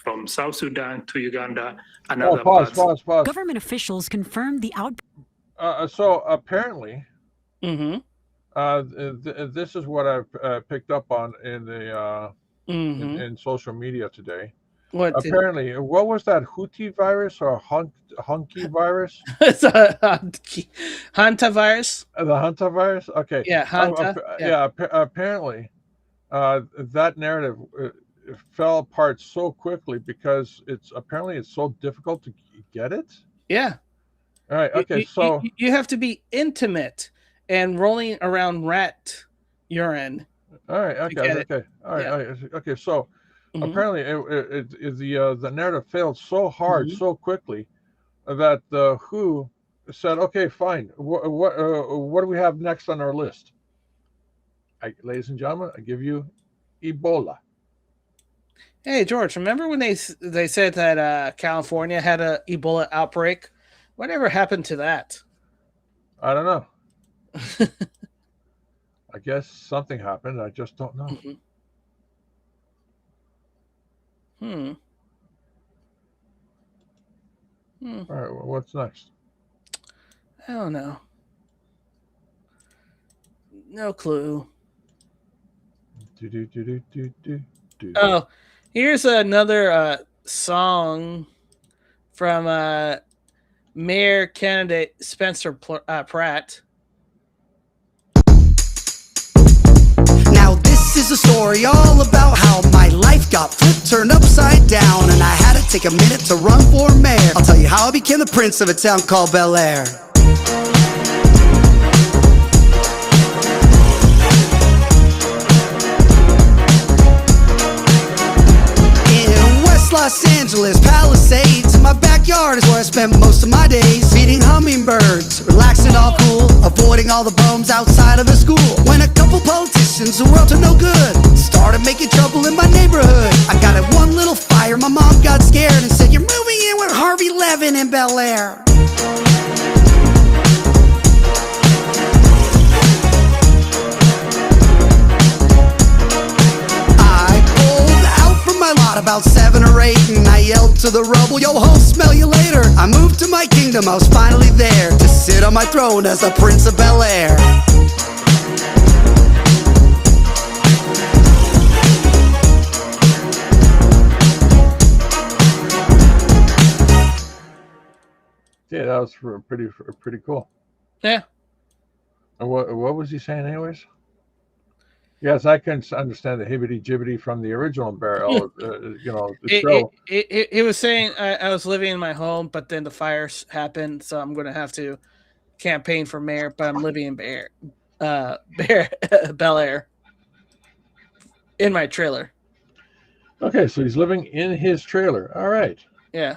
from South Sudan to Uganda and other Pause. Government officials confirmed the outbreak. So apparently, Mm-hmm. This is what I've picked up on in the in social media today. Apparently, what was that Houthi virus or hunky virus? It's a Hanta virus. The Hanta virus. Okay. Yeah, Hanta. Apparently, that narrative fell apart so quickly because it's so difficult to get it. Yeah. All right. Okay. So you have to be intimate and rolling around rat urine. All right. Okay. All right. Okay. So apparently, the narrative failed so hard, so quickly, that the WHO said, "Okay, fine. What do we have next on our list?" Ladies and gentlemen, I give you Ebola. Hey, George, remember when they said that California had a Ebola outbreak? Whatever happened to that? I don't know. I guess something happened. I just don't know. All right, well, what's next? I don't know. No clue. Oh, here's another song from Mayor candidate Spencer Pratt. Now this is a story all about how my life got flipped, turned upside down, and I had to take a minute to run for mayor. I'll tell you how I became the prince of a town called Bel Air. Los Angeles, Palisades, in my backyard is where I spent most of my days. Feeding hummingbirds, relaxing all cool, avoiding all the bums outside of the school. When a couple politicians who were up to no good started making trouble in my neighborhood, I got at one little fire, my mom got scared and said, "You're moving in with Harvey Levin in Bel Air." My lot about 7 or 8, and I yelled to the rubble, "Yo ho, smell you later." I moved to my kingdom, I was finally there to sit on my throne as the Prince of Bel Air. Yeah, that was pretty cool. Yeah. And what was he saying, anyways? Yes, I can understand the hibbity-jibbity from the original barrel, the show. He was saying I was living in my home, but then the fires happened, so I'm going to have to campaign for mayor, but I'm living in Bel Air in my trailer. Okay, so he's living in his trailer. All right. Yeah.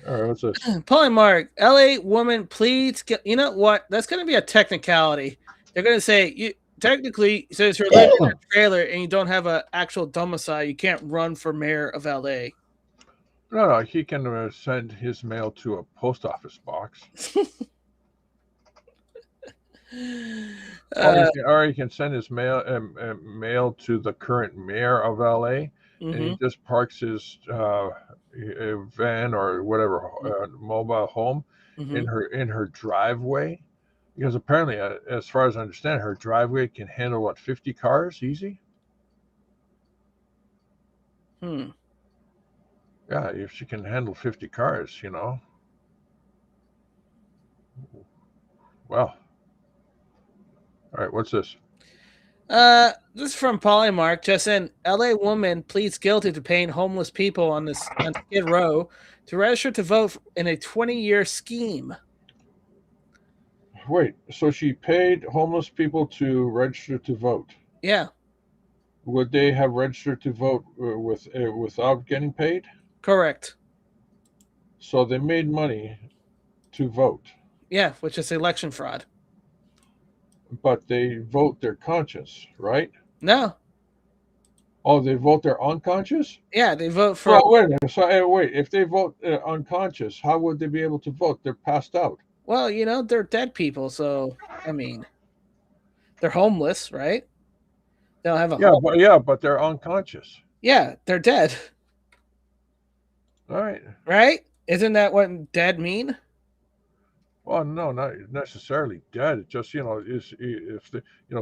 All right, what's this? Paulie Mark, LA woman pleads. You know what? That's going to be a technicality. They're going to say, technically, since you're living in a trailer and you don't have an actual domicile, you can't run for mayor of LA. No, he can send his mail to a post office box. Or he can send his mail to the current mayor of LA, and he just parks his van or whatever mobile home in her driveway. Because apparently, as far as I understand, her driveway can handle 50 cars easy. Yeah, if she can handle 50 cars, Well, All right, what's this? This is from Polymark. Just in, LA woman pleads guilty to paying homeless people on Skid Row to register to vote in a 20-year scheme. Wait, so she paid homeless people to register to vote? Yeah. Would they have registered to vote without getting paid? Correct. So they made money to vote. Yeah, which is election fraud. But they vote their conscience, right? No. Oh, they vote their unconscious? Yeah, they vote for. Well, wait a minute. So, wait, if they vote unconscious, how would they be able to vote? They're passed out. Well, they're dead people, so I mean, they're homeless, right? They don't have a home. But they're unconscious. Yeah, they're dead. All right. Right? Isn't that what dead mean? Well, no, not necessarily dead. It's just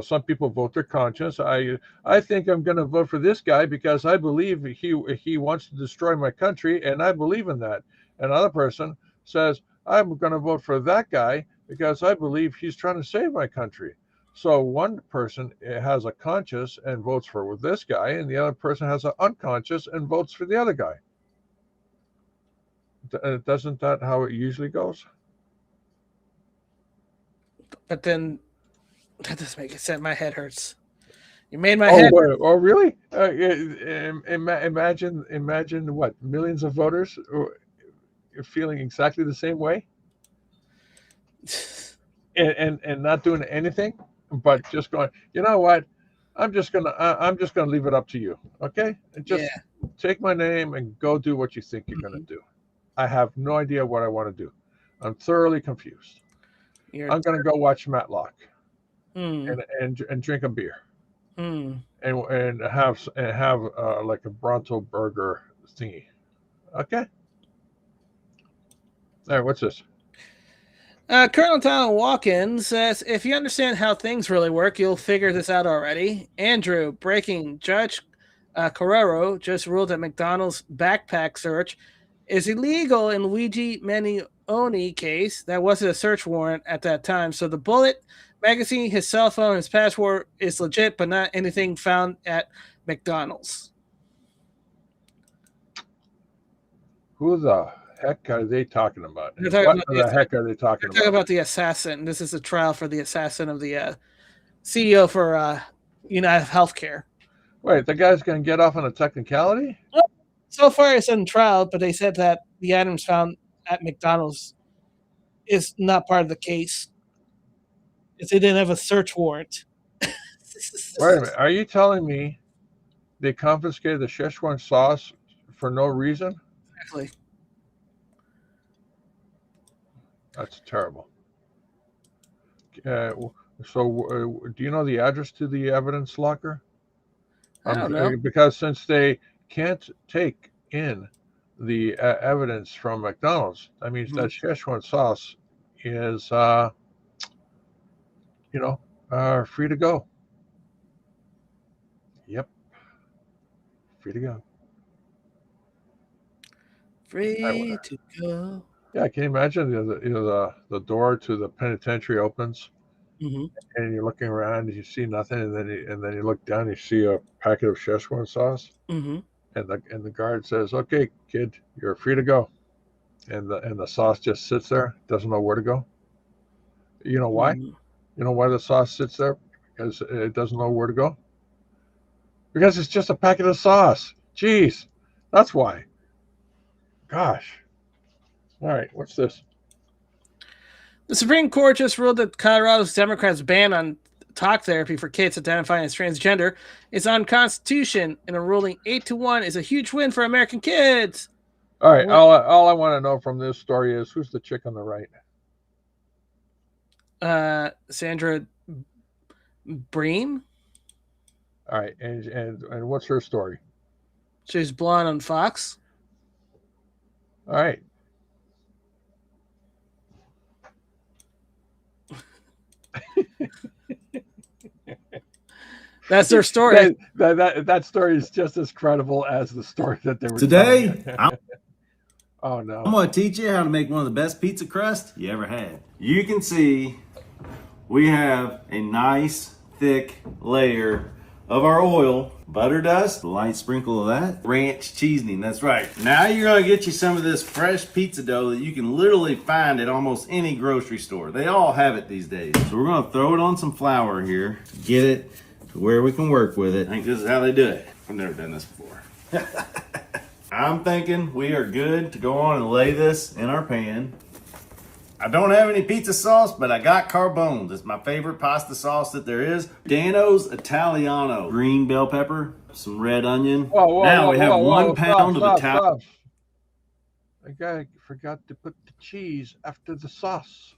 some people vote their conscience. I think I'm going to vote for this guy because I believe he wants to destroy my country, and I believe in that. Another person says I'm going to vote for that guy because I believe he's trying to save my country. So one person has a conscience and votes for this guy, and the other person has an unconscious and votes for the other guy. Doesn't that how it usually goes? But then that doesn't make sense. My head hurts. You made my head. Oh, really? Imagine what millions of voters are feeling exactly the same way, and not doing anything, but just going. You know what? I'm just gonna leave it up to you. Okay? And just take my name and go do what you think you're gonna do. I have no idea what I want to do. I'm thoroughly confused. I'm gonna go watch Matlock and drink a beer. And have like a Bronto burger thingy. Okay. All right, what's this? Colonel Tyler Walken says, if you understand how things really work, you'll figure this out already. Andrew, breaking. Judge Carrero just ruled that McDonald's backpack search is illegal in Luigi Manioni case. That wasn't a search warrant at that time. So the bullet, magazine, his cell phone, his passport is legit, but not anything found at McDonald's. Who the heck are they talking about? What the heck are they talking about? They're talking about the assassin. This is a trial for the assassin of the CEO for United Healthcare. Wait, the guy's going to get off on a technicality? Well, so far it's in trial, but they said that the items found at McDonald's is not part of the case. Because they didn't have a search warrant. Wait a minute. Are you telling me they confiscated the Szechuan sauce for no reason? Exactly. That's terrible. So, do you know the address to the evidence locker? I don't know. Because since they can't take in the evidence from McDonald's, that means that Szechuan sauce is, free to go. Yep, free to go. Free to go. Yeah, can you imagine the door to the penitentiary opens, and you're looking around, and you see nothing, and then you look down, you see a packet of Szechuan sauce, and the guard says, "Okay, kid, you're free to go," and the sauce just sits there, doesn't know where to go. You know why? You know why the sauce sits there? Because it doesn't know where to go. Because it's just a packet of sauce. Jeez, that's why. Gosh. All right, what's this? The Supreme Court just ruled that Colorado's Democrats' ban on talk therapy for kids identifying as transgender is unconstitutional, and a ruling 8-1 is a huge win for American kids. All right, all I want to know from this story is who's the chick on the right? Sandra Breen. All right, and what's her story? She's blonde on Fox. All right. That's their story. That story is just as credible as the story that they were today. Oh no! I'm going to teach you how to make one of the best pizza crusts you ever had. You can see we have a nice thick layer of our oil, butter dust, a light sprinkle of that, ranch seasoning, that's right. Now you're gonna get you some of this fresh pizza dough that you can literally find at almost any grocery store. They all have it these days. So we're gonna throw it on some flour here, get it to where we can work with it. I think this is how they do it. I've never done this before. I'm thinking we are good to go on and lay this in our pan. I don't have any pizza sauce, but I got Carbones. It's my favorite pasta sauce that there is. Dano's Italiano. Green bell pepper, some red onion. Now we have 1 pound of Italian. The guy forgot to put the cheese after the sauce.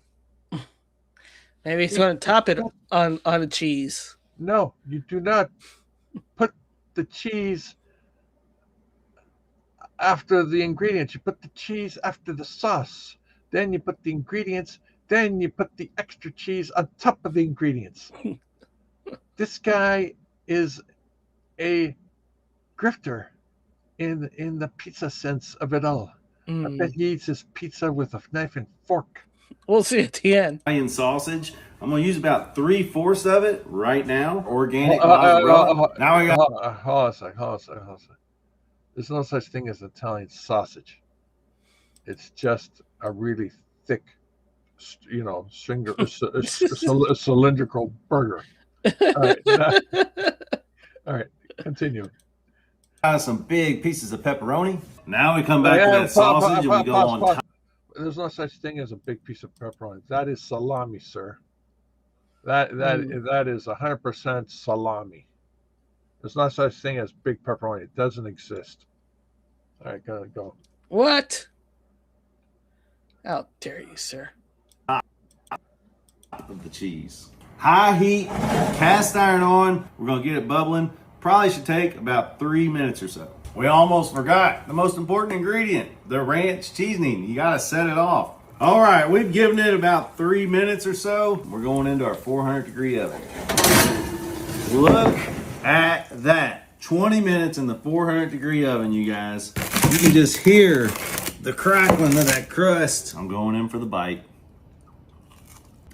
Maybe he's going to top it on the cheese. No, you do not put the cheese after the ingredients. You put the cheese after the sauce. Then you put the ingredients. Then you put the extra cheese on top of the ingredients. This guy is a grifter in the pizza sense of it all. I bet he eats his pizza with a knife and fork. We'll see at the end. Italian sausage. I'm going to use about 3/4 of it right now. Organic. Now we got. Hold on a second. There's no such thing as Italian sausage. It's just a really thick, cylindrical burger. All right, continue. Got some big pieces of pepperoni. Now we come back to that sausage and we go on top. There's no such thing as a big piece of pepperoni. That is salami, sir. That is 100% salami. There's no such thing as big pepperoni. It doesn't exist. All right, gotta go. What? How dare you, sir? Of the cheese. High heat, cast iron on. We're gonna get it bubbling. Probably should take about 3 minutes or so. We almost forgot the most important ingredient, the ranch seasoning. You gotta set it off. All right, we've given it about 3 minutes or so. We're going into our 400-degree oven. Look at that. 20 minutes in the 400-degree oven, you guys. You can just hear the crackling of that crust. I'm going in for the bite.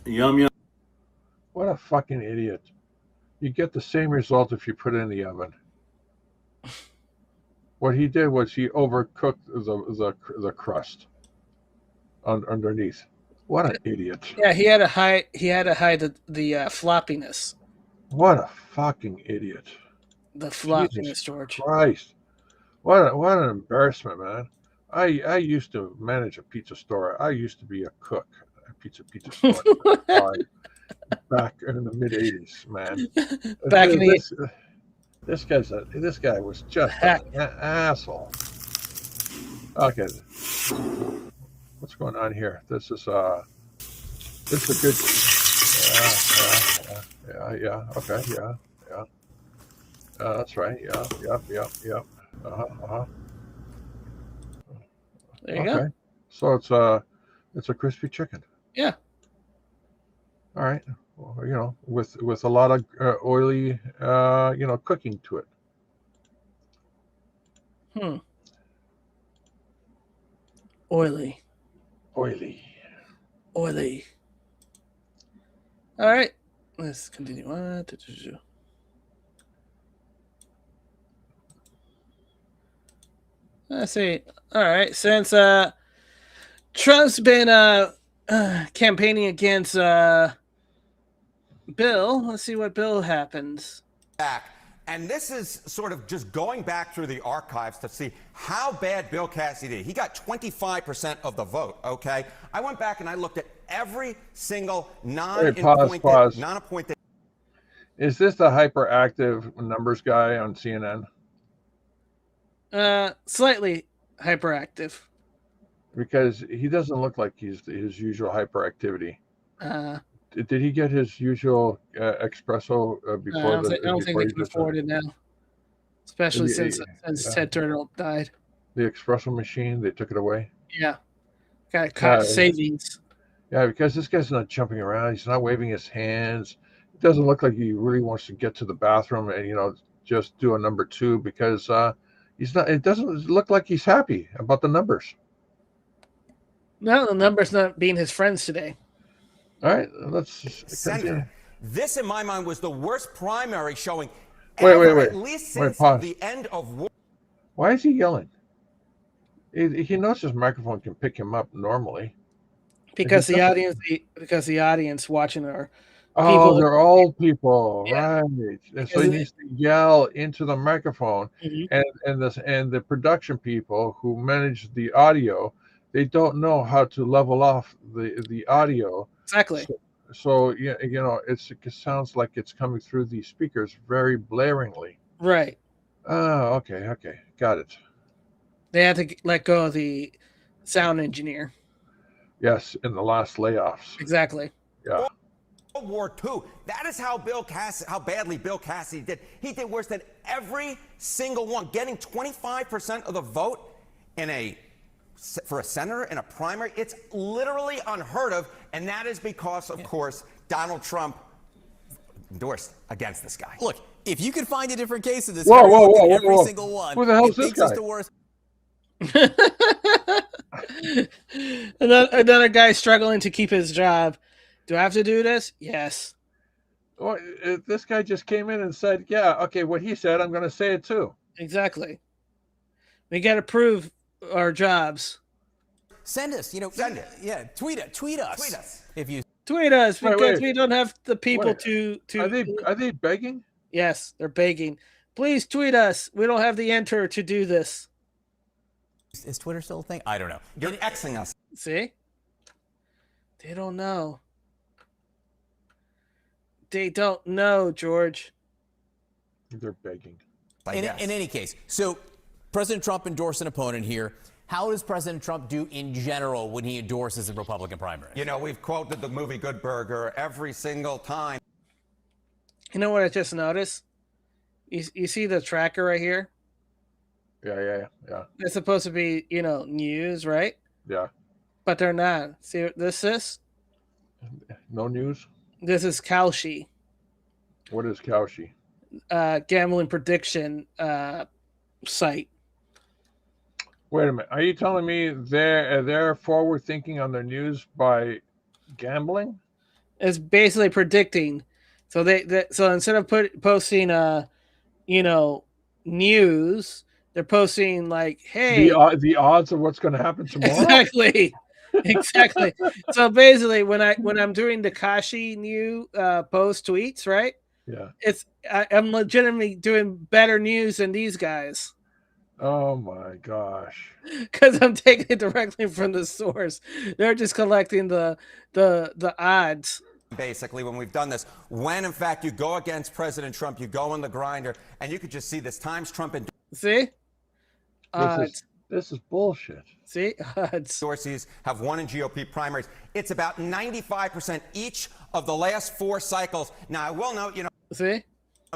Yum, yum. What a fucking idiot. You get the same result if you put it in the oven. What he did was he overcooked the crust underneath. What an idiot. Yeah, he had to hide the floppiness. What a fucking idiot. The floppiness, Jesus George. Christ. What an embarrassment, man. I used to manage a pizza store. I used to be a cook at a pizza store. Back in the mid '80s, man. Back in the this guy was just an asshole. Okay, what's going on here? This is a good. Yeah. Okay, yeah. That's right. Yep. There you go. So it's a crispy chicken. Yeah. All right. Well, with a lot of oily, cooking to it. Oily. All right. Let's continue on. Let's see. All right. Since Trump's been campaigning against Bill, let's see what Bill happens. And this is sort of just going back through the archives to see how bad Bill Cassidy did. He got 25% of the vote, okay? I went back and I looked at every single non-appointed. Is this the hyperactive numbers guy on CNN? Slightly hyperactive. Because he doesn't look like he's his usual hyperactivity. Did he get his usual espresso before? I don't think they can afford it now, especially since Ted Turner died. The espresso machine, they took it away. Yeah, got cut savings. Yeah, because this guy's not jumping around. He's not waving his hands. It doesn't look like he really wants to get to the bathroom and just do a number two because he's not. It doesn't look like he's happy about the numbers. No, the numbers not being his friends today. All right, let's Senator. This, in my mind, was the worst primary showing Wait, ever, at least since pause. the end of war. Why is he yelling? He knows his microphone can pick him up normally. Because the audience watching are Oh, people. they're old people, Yeah. right? And so Because he needs to yell into the microphone, Mhm. and the production people who manage the audio, they don't know how to level off the audio. Exactly. So yeah, you know, it sounds like it's coming through these speakers very blaringly. Right. Oh, okay, got it. They had to let go of the sound engineer. Yes, in the last layoffs. Exactly. Yeah. World War II. That is how how badly Bill Cassidy did. He did worse than every single one, getting 25% of the vote for a senator in a primary. It's literally unheard of, and that is because, of course, Donald Trump endorsed against this guy. Look, if you could find a different case of this, Whoa, every single one. Who the hell is this thinks it's guy? the worst. Another guy struggling to keep his job. Do I have to do this? Yes. Well, this guy just came in and said, yeah, okay, what he said, I'm going to say it too. Exactly. We got to prove our jobs. Send us, Send it. Yeah, tweet us. Tweet us. If you tweet us because Wait. we don't have the people to. Are they begging? Yes, they're begging. Please tweet us. We don't have the enter to do this. Is Twitter still a thing? I don't know. You're Xing us. See? They don't know. They don't know, George. They're begging. In any case, so President Trump endorsed an opponent here. How does President Trump do in general when he endorses a Republican primary? You know, we've quoted the movie Good Burger every single time. You know what I just noticed? You see the tracker right here? Yeah. It's supposed to be, news, right? Yeah. But they're not. See what this is? No news? This is Kalshi. What is Kalshi? Gambling prediction site. Wait a minute. Are you telling me they're forward thinking on their news by gambling? It's basically predicting. So so instead of posting news, they're posting like, hey, the odds of what's going to happen tomorrow. Exactly. So basically, when I'm doing the Kashi new post tweets, right? Yeah. I'm legitimately doing better news than these guys. Oh my gosh. Because I'm taking it directly from the source. They're just collecting the odds. Basically, when we've done this, when in fact you go against President Trump, you go in the grinder, and you could just see this Times Trump See? This is bullshit. See? Odds. Sources have won in GOP primaries. It's about 95% each of the last 4 cycles. Now, I will note, See?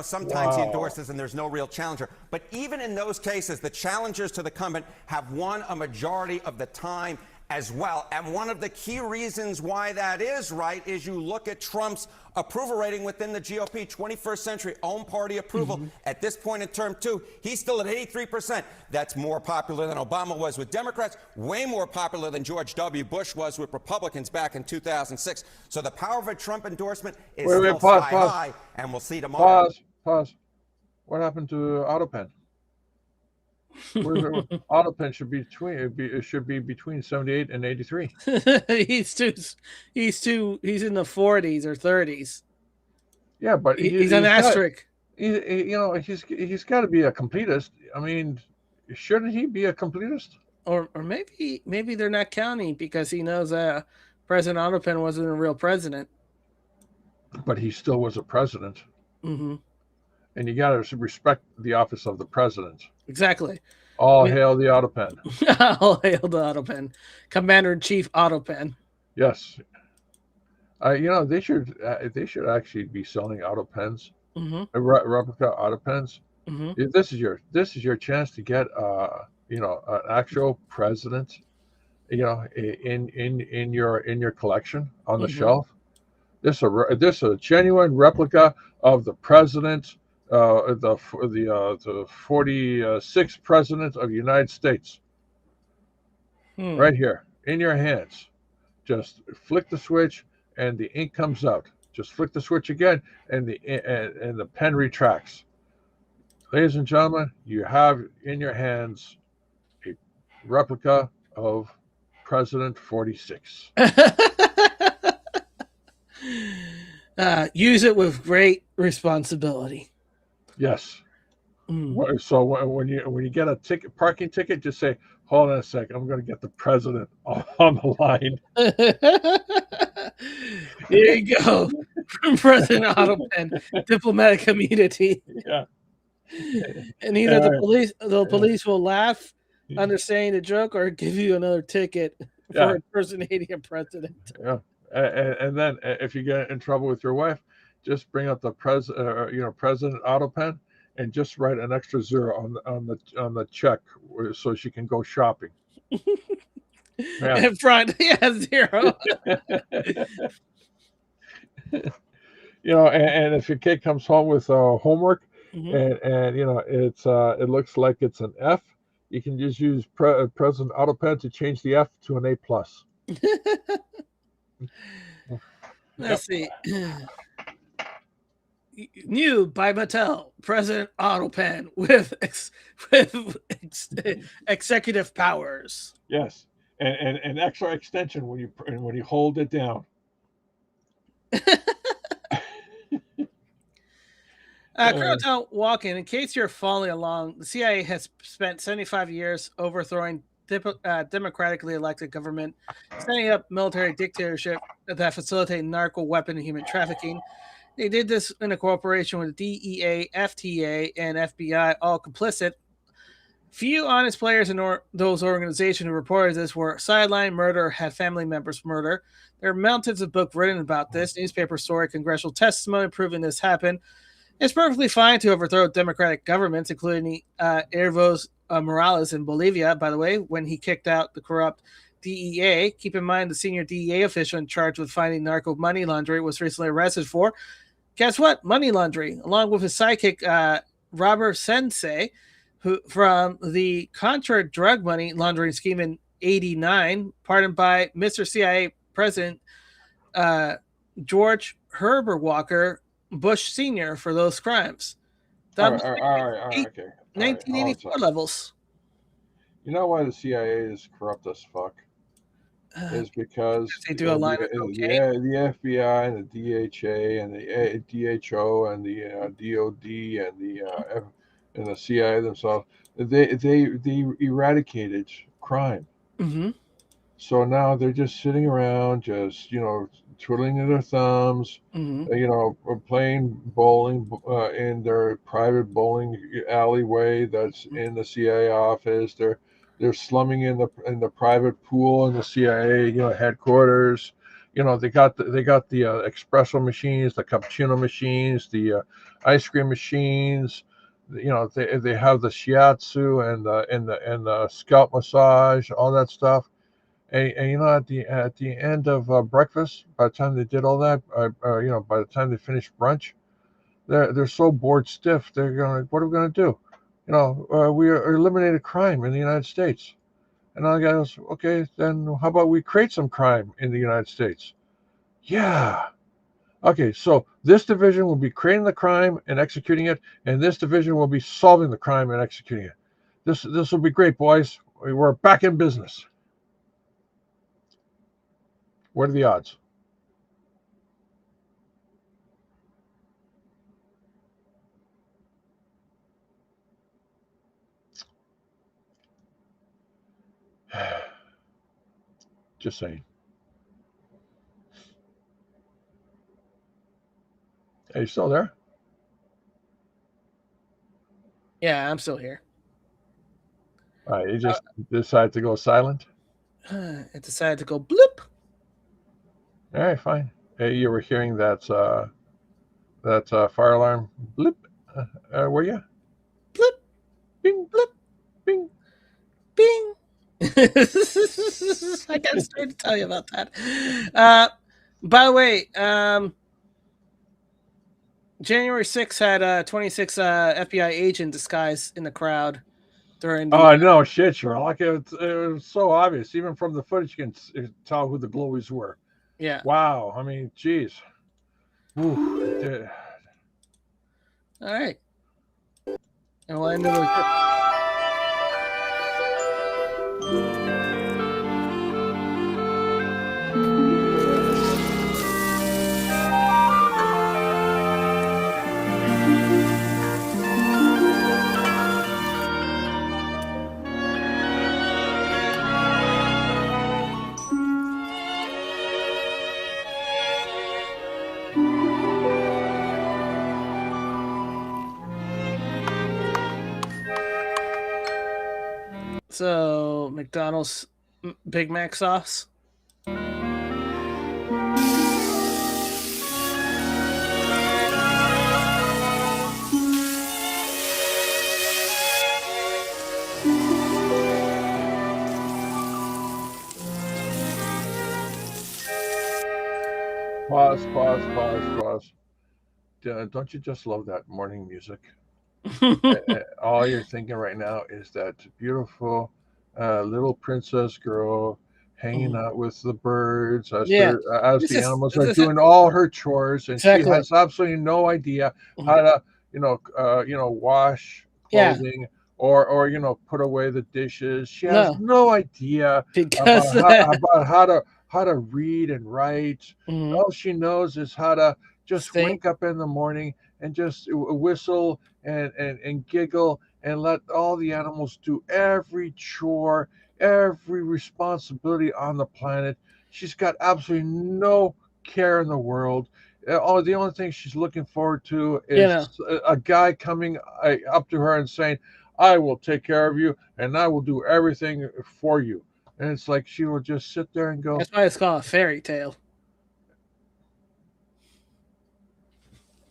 Sometimes he endorses and there's no real challenger. But even in those cases, the challengers to the incumbent have won a majority of the time as well. And one of the key reasons why that is right is you look at Trump's approval rating within the GOP, 21st century own party approval. At this point in term 2, he's still at 83%. That's more popular than Obama was with Democrats, way more popular than George W. Bush was with Republicans back in 2006. So the power of a Trump endorsement is still pause. high, and we'll see tomorrow. Pause. What happened to AutoPen? AutoPen should be between 78 and 83. he's in the 40s or 30s. Yeah, but he's an asterisk. He's got to be a completist. I mean, shouldn't he be a completist? Or maybe they're not counting because he knows President AutoPen wasn't a real president. But he still was a president. Mm-hmm. And you got to respect the office of the president. Exactly. All hail the AutoPen. All hail the AutoPen. Commander-in-Chief AutoPen. Yes. They should actually be selling AutoPens, replica AutoPens. Mm-hmm. This is your chance to get an actual president, in your collection on the shelf. This is a genuine replica of the president. The 46th president of the United States, right here in your hands. Just flick the switch and the ink comes out. Just flick the switch again, and the pen retracts. Ladies and gentlemen, you have in your hands a replica of President 46. Use it with great responsibility. Yes. So when you get a parking ticket, just say, "Hold on a second, I'm going to get the president on the line." Here you go, from President Autopen, diplomatic immunity. Yeah. And either the police will laugh, understanding the joke, or give you another ticket for impersonating a president. Yeah. And then if you get in trouble with your wife, just bring up the President Autopen and just write an extra zero on the check so she can go shopping. Yeah. In front, zero. And if your kid comes home with homework, Mm-hmm. and it looks like it's an F, you can just use President Autopen to change the F to an A+. Let's see. New by Mattel, President Autopen with executive powers. Yes, and extra extension when you hold it down. Colonel Walken, in case you're following along, the CIA has spent 75 years overthrowing democratically elected government, setting up military dictatorship that facilitate narco weapon and human trafficking. They did this in a cooperation with DEA, FTA, and FBI, all complicit. Few honest players in those organizations who reported this were sidelined, murder, had family members murder. There are mountains of books written about this, newspaper story, congressional testimony proving this happened. It's perfectly fine to overthrow democratic governments, including Evo Morales in Bolivia, by the way, when he kicked out the corrupt DEA. Keep in mind the senior DEA official in charge with finding narco money laundering was recently arrested for, guess what? Money laundering, along with his sidekick, Robert Sensei, who from the Contra drug money laundering scheme in '89, pardoned by Mr. CIA President George Herbert Walker Bush Sr. for those crimes. All right, okay. 1984 levels. You know why the CIA is corrupt as fuck? Is because they do a line of cocaine. The FBI and the DHA and the DHO and the DOD and the CIA themselves, they eradicated crime. Mm-hmm. So now they're just sitting around, just twiddling their thumbs, playing bowling in their private bowling alleyway that's in the CIA office. They're slumming in the private pool in the CIA headquarters. They got the espresso machines, the cappuccino machines, the ice cream machines. They have the shiatsu and the scalp massage, all that stuff. And at the end of breakfast, by the time they did all that, by the time they finished brunch, they're so bored stiff. They're going, what are we going to do? We eliminated crime in the United States. And the guy goes, okay, then how about we create some crime in the United States? Yeah. Okay, so this division will be creating the crime and executing it, and this division will be solving the crime and executing it. This will be great, boys. We're back in business. What are the odds? Just saying. Are you still there? Yeah, I'm still here. All right, you just decided to go silent? It decided to go bloop. All right, fine. You were hearing that fire alarm blip, were you? Blip, bing, blip, bing, bing. I got a story to tell you about that. By the way, January 6th had 26 FBI agent disguised in the crowd during. Oh no, shit, Sherlock! It was so obvious, even from the footage, you can tell who the glowies were. Yeah. Wow. I mean, geez. Ooh, All right. And we'll end it with this. So McDonald's Big Mac sauce. Pause. Don't you just love that morning music? All you're thinking right now is that beautiful little princess girl hanging out with the birds as Yeah. the animals are doing all her chores, and she Exactly. has absolutely no idea how to wash Yeah. clothing or put away the dishes. She has No. no idea Because about how to read and write. Mhm. All she knows is how to just Think. wake up in the morning and just whistle and giggle and let all the animals do every chore, every responsibility on the planet. She's got absolutely no care in the world. The only thing she's looking forward to You is know. a guy coming up to her and saying, I will take care of you and I will do everything for you. And it's like she will just sit there and go, That's why it's called a fairy tale.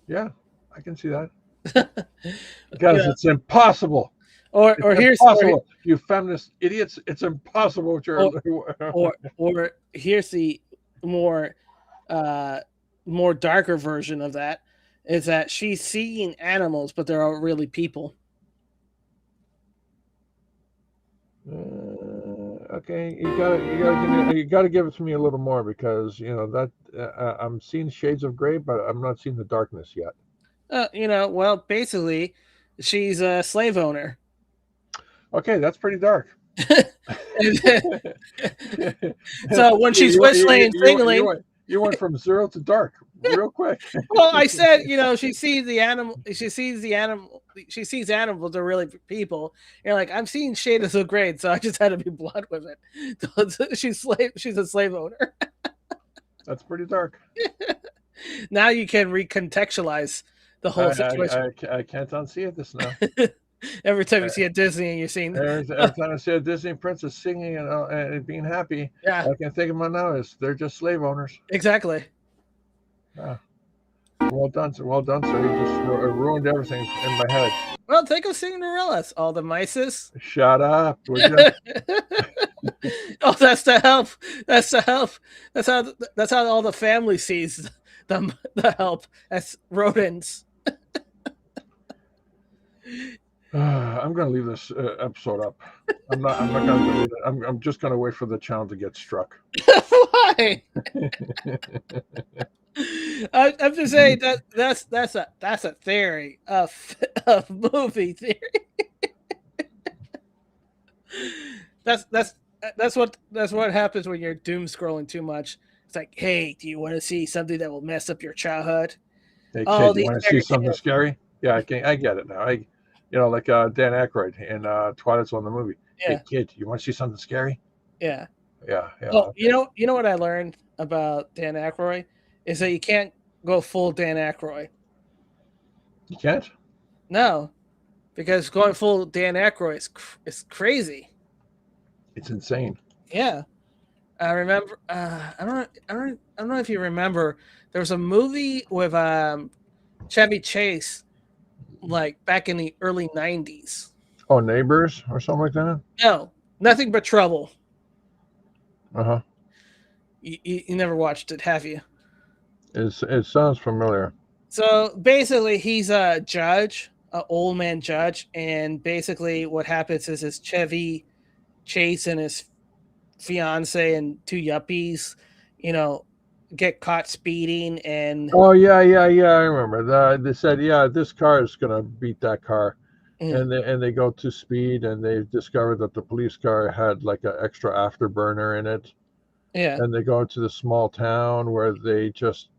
yeah, I can see that. Because Yeah. it's impossible. Or It's impossible. You feminist idiots, it's impossible what you're or here's the more more darker version of that is that she's seeing animals, but they're all really people. Okay, you gotta give it to me a little more because that I'm seeing shades of gray, but I'm not seeing the darkness yet. Well, basically, she's a slave owner. Okay, that's pretty dark. So when she's whistling and singling, you went from zero to dark real quick. Well, I said, she sees the animal. She sees the animal. She sees animals are really people. You're like, I'm seeing shades of gray, so I just had to be blunt with it. So she's a slave owner. That's pretty dark. Now you can recontextualize the whole situation. I can't unsee it this now. Every time you see a Disney and you're seeing every time I see a Disney princess singing and being happy, yeah, all I can think about now is they're just slave owners. Exactly. Well done, sir. You just ruined everything in my head. Well, think of Cinderella's. All the mices. Shut up, would you? Oh, that's the help. That's the help. That's how all the family sees the help as rodents. I'm going to leave this episode up. I'm not going to delete it. I'm just going to wait for the channel to get struck. Why? I'm just saying that's a theory of movie theory. That's what happens when you're doom scrolling too much. It's like, hey, do you want to see something that will mess up your childhood? Hey, kid, you want to see something scary? Yeah, I get it now. Like Dan Aykroyd in Twilight Zone, the movie. Yeah. Hey, kid, you want to see something scary? Yeah. Yeah. Well, you know what I learned about Dan Aykroyd is that you can't go full Dan Aykroyd. You can't? No, because going full Dan Aykroyd is crazy. It's insane. Yeah, I remember. I don't know if you remember. There was a movie with Chevy Chase, like back in the early '90s. Oh, Neighbors or something like that? No, Nothing But Trouble. Uh-huh. You never watched it, have you? It sounds familiar. So basically, he's a judge, an old man judge, and basically what happens is his Chevy Chase and his fiance and two yuppies, get caught speeding and Oh yeah. I remember. They said, yeah, this car is gonna beat that car, and they go to speed, and they discovered that the police car had like an extra afterburner in it. Yeah. And they go to the small town where they just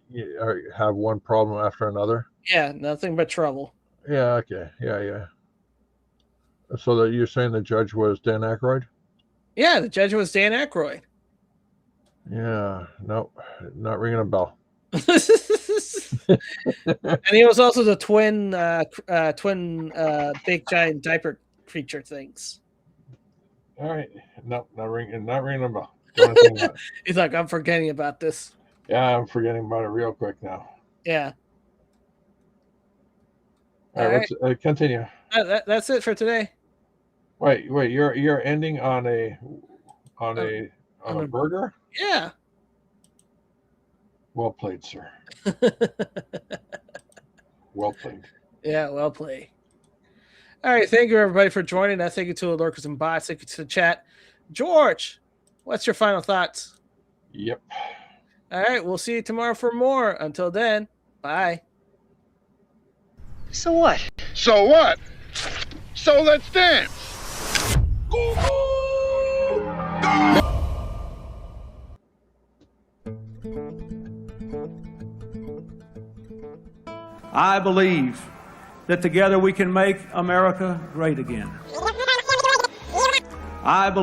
have one problem after another. Yeah, nothing but trouble. Yeah. Okay. Yeah. So that you're saying the judge was Dan Aykroyd? Yeah, the judge was Dan Aykroyd. Yeah. Nope. Not ringing a bell. And he was also the twin big giant diaper creature things. All right. Nope. Not ringing a bell. He's like, I'm forgetting about this. Yeah, I'm forgetting about it real quick now. Yeah. All right. Let's continue. That's it for today. Wait. You're ending on a burger? Yeah. Well played, sir. Well played. Yeah, well played. All right, thank you everybody for joining us. Thank you to the lurkers and bots. Thank you to the chat. George, what's your final thoughts? Yep. All right, we'll see you tomorrow for more. Until then, bye. So what? So what? So let's dance. I believe that together we can make America great again. I believe